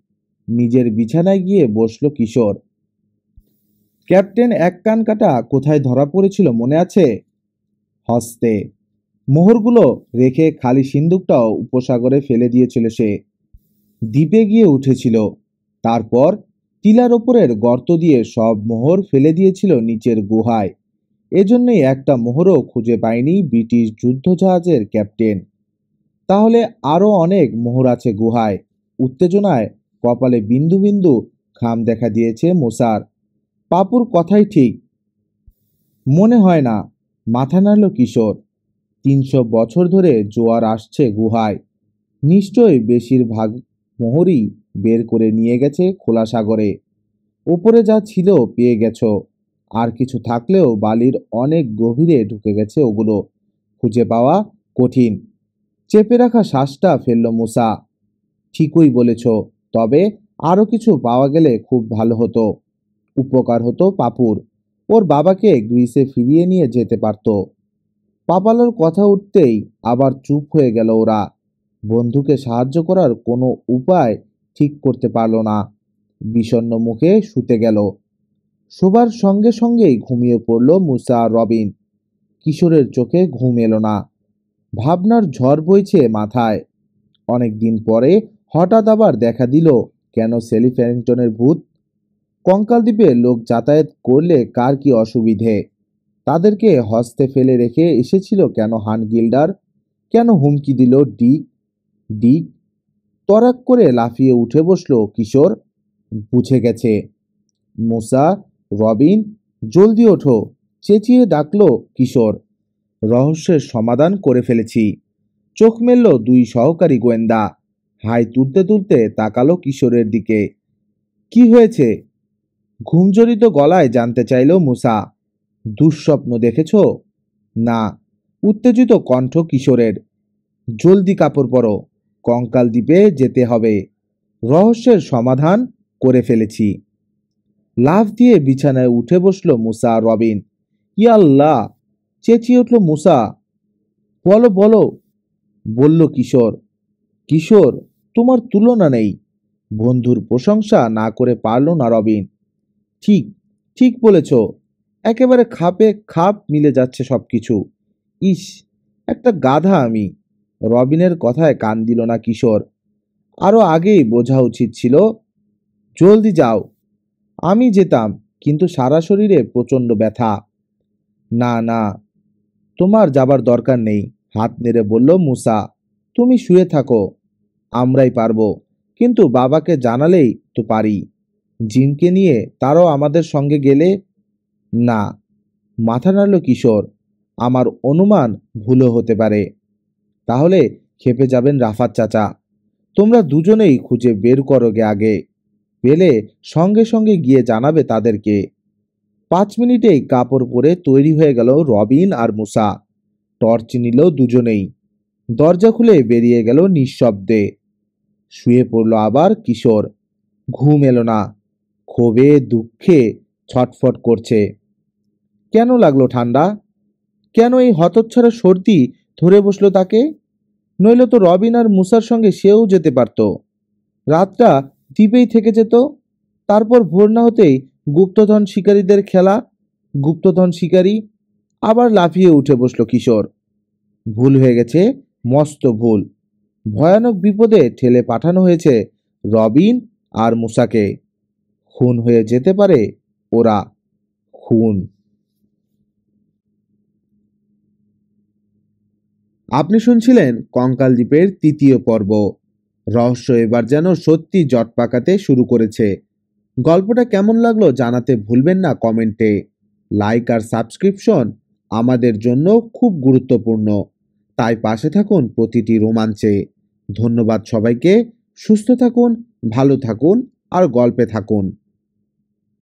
Speaker 1: নিজের বিছানায় গিয়ে বসল কিশোর। ক্যাপ্টেন এক কান কাটা কোথায় ধরা পড়েছিল মনে আছে? হস্তে। মোহরগুলো রেখে খালি সিন্দুকটাও উপসাগরে ফেলে দিয়েছিল সে। দ্বীপে গিয়ে উঠেছিল। তারপর টিলার ওপরের গর্ত দিয়ে সব মোহর ফেলে দিয়েছিল নিচের গুহায়। এজন্যই একটা মোহরও খুঁজে পায়নি ব্রিটিশ যুদ্ধজাহাজের ক্যাপ্টেন। তাহলে আরো অনেক মোহর আছে গুহায়। উত্তেজনায় কপালে বিন্দু বিন্দু ঘাম দেখা দিয়েছে মুসার। পাপুর কথাই ঠিক মনে হয় না, মাথা নাড়ল কিশোর। ৩০০ বছর ধরে জোয়ার আসছে গুহায়। নিশ্চয়ই বেশিরভাগ মোহরই বের করে নিয়ে গেছে খোলা সাগরে। ওপরে যা ছিল পেয়ে গেছো, আর কিছু থাকলেও বালির অনেক গভীরে ঢুকে গেছে ওগুলো। খুঁজে পাওয়া কঠিন। চেপে রাখা শ্বাসটা ফেলল মুসা। ঠিকই বলেছ, তবে আরো কিছু পাওয়া গেলে খুব ভালো হতো। উপকার হতো পাপুর। ওর বাবাকে গ্রিসে ফিরিয়ে নিয়ে যেতে পারত। পাপালোর কথা উঠতেই আবার চুপ হয়ে গেল ওরা। বন্ধুকে সাহায্য করার কোনো উপায় ঠিক করতে পারল না। বিষণ্ণ মুখে শুতে গেল। শোবার সঙ্গে সঙ্গেই ঘুমিয়ে পড়ল মুসা আর রবিন। কিশোরের চোখে ঘুম এলো না। ভাবনার ঝড় বইছে মাথায়। অনেক দিন পরে হঠাৎ আবার দেখা দিল কেন সেলি ফ্যারিংটনের ভূত? কঙ্কাল দ্বীপে লোক যাতায়াত করলে কার কি অসুবিধে? তাদেরকে হস্তে ফেলে রেখে এসেছিল কেন হান গিল্ডার? কেন হুমকি দিল ডিক? ডিক তরাক করে লাফিয়ে উঠে বসলো কিশোর। বুঝে গেছে। মুসা, রবিন, জলদি ওঠো, চেঁচিয়ে ডাকলো কিশোর। রহস্যের সমাধান করে ফেলেছি। চোখ মেলল দুই সহকারী গোয়েন্দা। হাই তুলতে তুলতে তাকালো কিশোরের দিকে। কি হয়েছে? ঘুমজড়িত গলায় জানতে চাইল মুসা। দুঃস্বপ্ন দেখেছ? না। উত্তেজিত কণ্ঠ কিশোরের। জলদি কাপড় পরো, কঙ্কাল দ্বীপে যেতে হবে। রহস্যের সমাধান করে ফেলেছি। লাফ দিয়ে বিছানায় উঠে বসলো মুসা আর রবিন। ইয়াল্লাহ, চেঁচিয়ে উঠল মুসা। বলো বলো, বলল কিশোর। কিশোর, তোমার তুলনা নেই। বন্ধুর প্রশংসা না করে পারল না রবিন। ঠিক, ঠিক বলেছ। একেবারে খাপে খাপ মিলে যাচ্ছে সবকিছু। ইস, একটা গাধা আমি। রবিনের কথায় কান দিল না কিশোর। আরো আগেই বোঝা উচিত ছিল। জলদি যাও। আমি যেতাম, কিন্তু সারা শরীরে প্রচণ্ড ব্যথা। না না, তোমার যাবার দরকার নেই, হাত নেড়ে বলল মুসা। তুমি শুয়ে থাকো, আমরাই পারবো। কিন্তু বাবাকে জানালেই তো পারি। জিমকে নিয়ে তারও আমাদের সঙ্গে গেলে। না, মাথা নাড়ল কিশোর। আমার অনুমান ভুলও হতে পারে। তাহলে খেপে যাবেন রাফাত চাচা। তোমরা দুজনেই খুঁজে বের করোগে আগে। পেলে সঙ্গে সঙ্গে গিয়ে জানাবে তাদেরকে। 5 মিনিটেই কাপড় পরে তৈরি হয়ে গেল রবিন আর মুসা। টর্চ নিল দুজনেই। দরজা খুলে বেরিয়ে গেল নিঃশব্দে। শুয়ে পড়ল আবার কিশোর। ঘুম এলো না। ক্ষোভে দুঃখে ছটফট করছে। কেন লাগলো ঠান্ডা? কেন এই হতচ্ছাড়া সর্দি ধরে বসলো তাকে? নইলে তো রবিন আর মুসার সঙ্গে সেও যেতে পারত। রাতটা দ্বীপেই থেকে যেত। তারপর ভোর না হতেই গুপ্তধন শিকারীদের খেলা। গুপ্তধন শিকারী। আবার লাফিয়ে উঠে বসলো কিশোর। ভুল হয়ে গেছে, মস্ত ভুল। ভয়ানক বিপদে ঠেলে পাঠানো হয়েছে রবিন আর মুসাকে। খুন হয়ে যেতে পারে ওরা। খুন। আপনি শুনছিলেন কঙ্কাল দ্বীপের 3য় পর্ব। রহস্য এবার যেন সত্যি জট পাকাতে শুরু করেছে। গল্পটা কেমন লাগলো জানাতে ভুলবেন না কমেন্টে। লাইক আর সাবস্ক্রিপশন আমাদের জন্য খুব গুরুত্বপূর্ণ, তাই পাশে থাকুন প্রতিটি রোমাঞ্চে। ধন্যবাদ সবাইকে। সুস্থ থাকুন, ভালো থাকুন আর গল্পে থাকুন।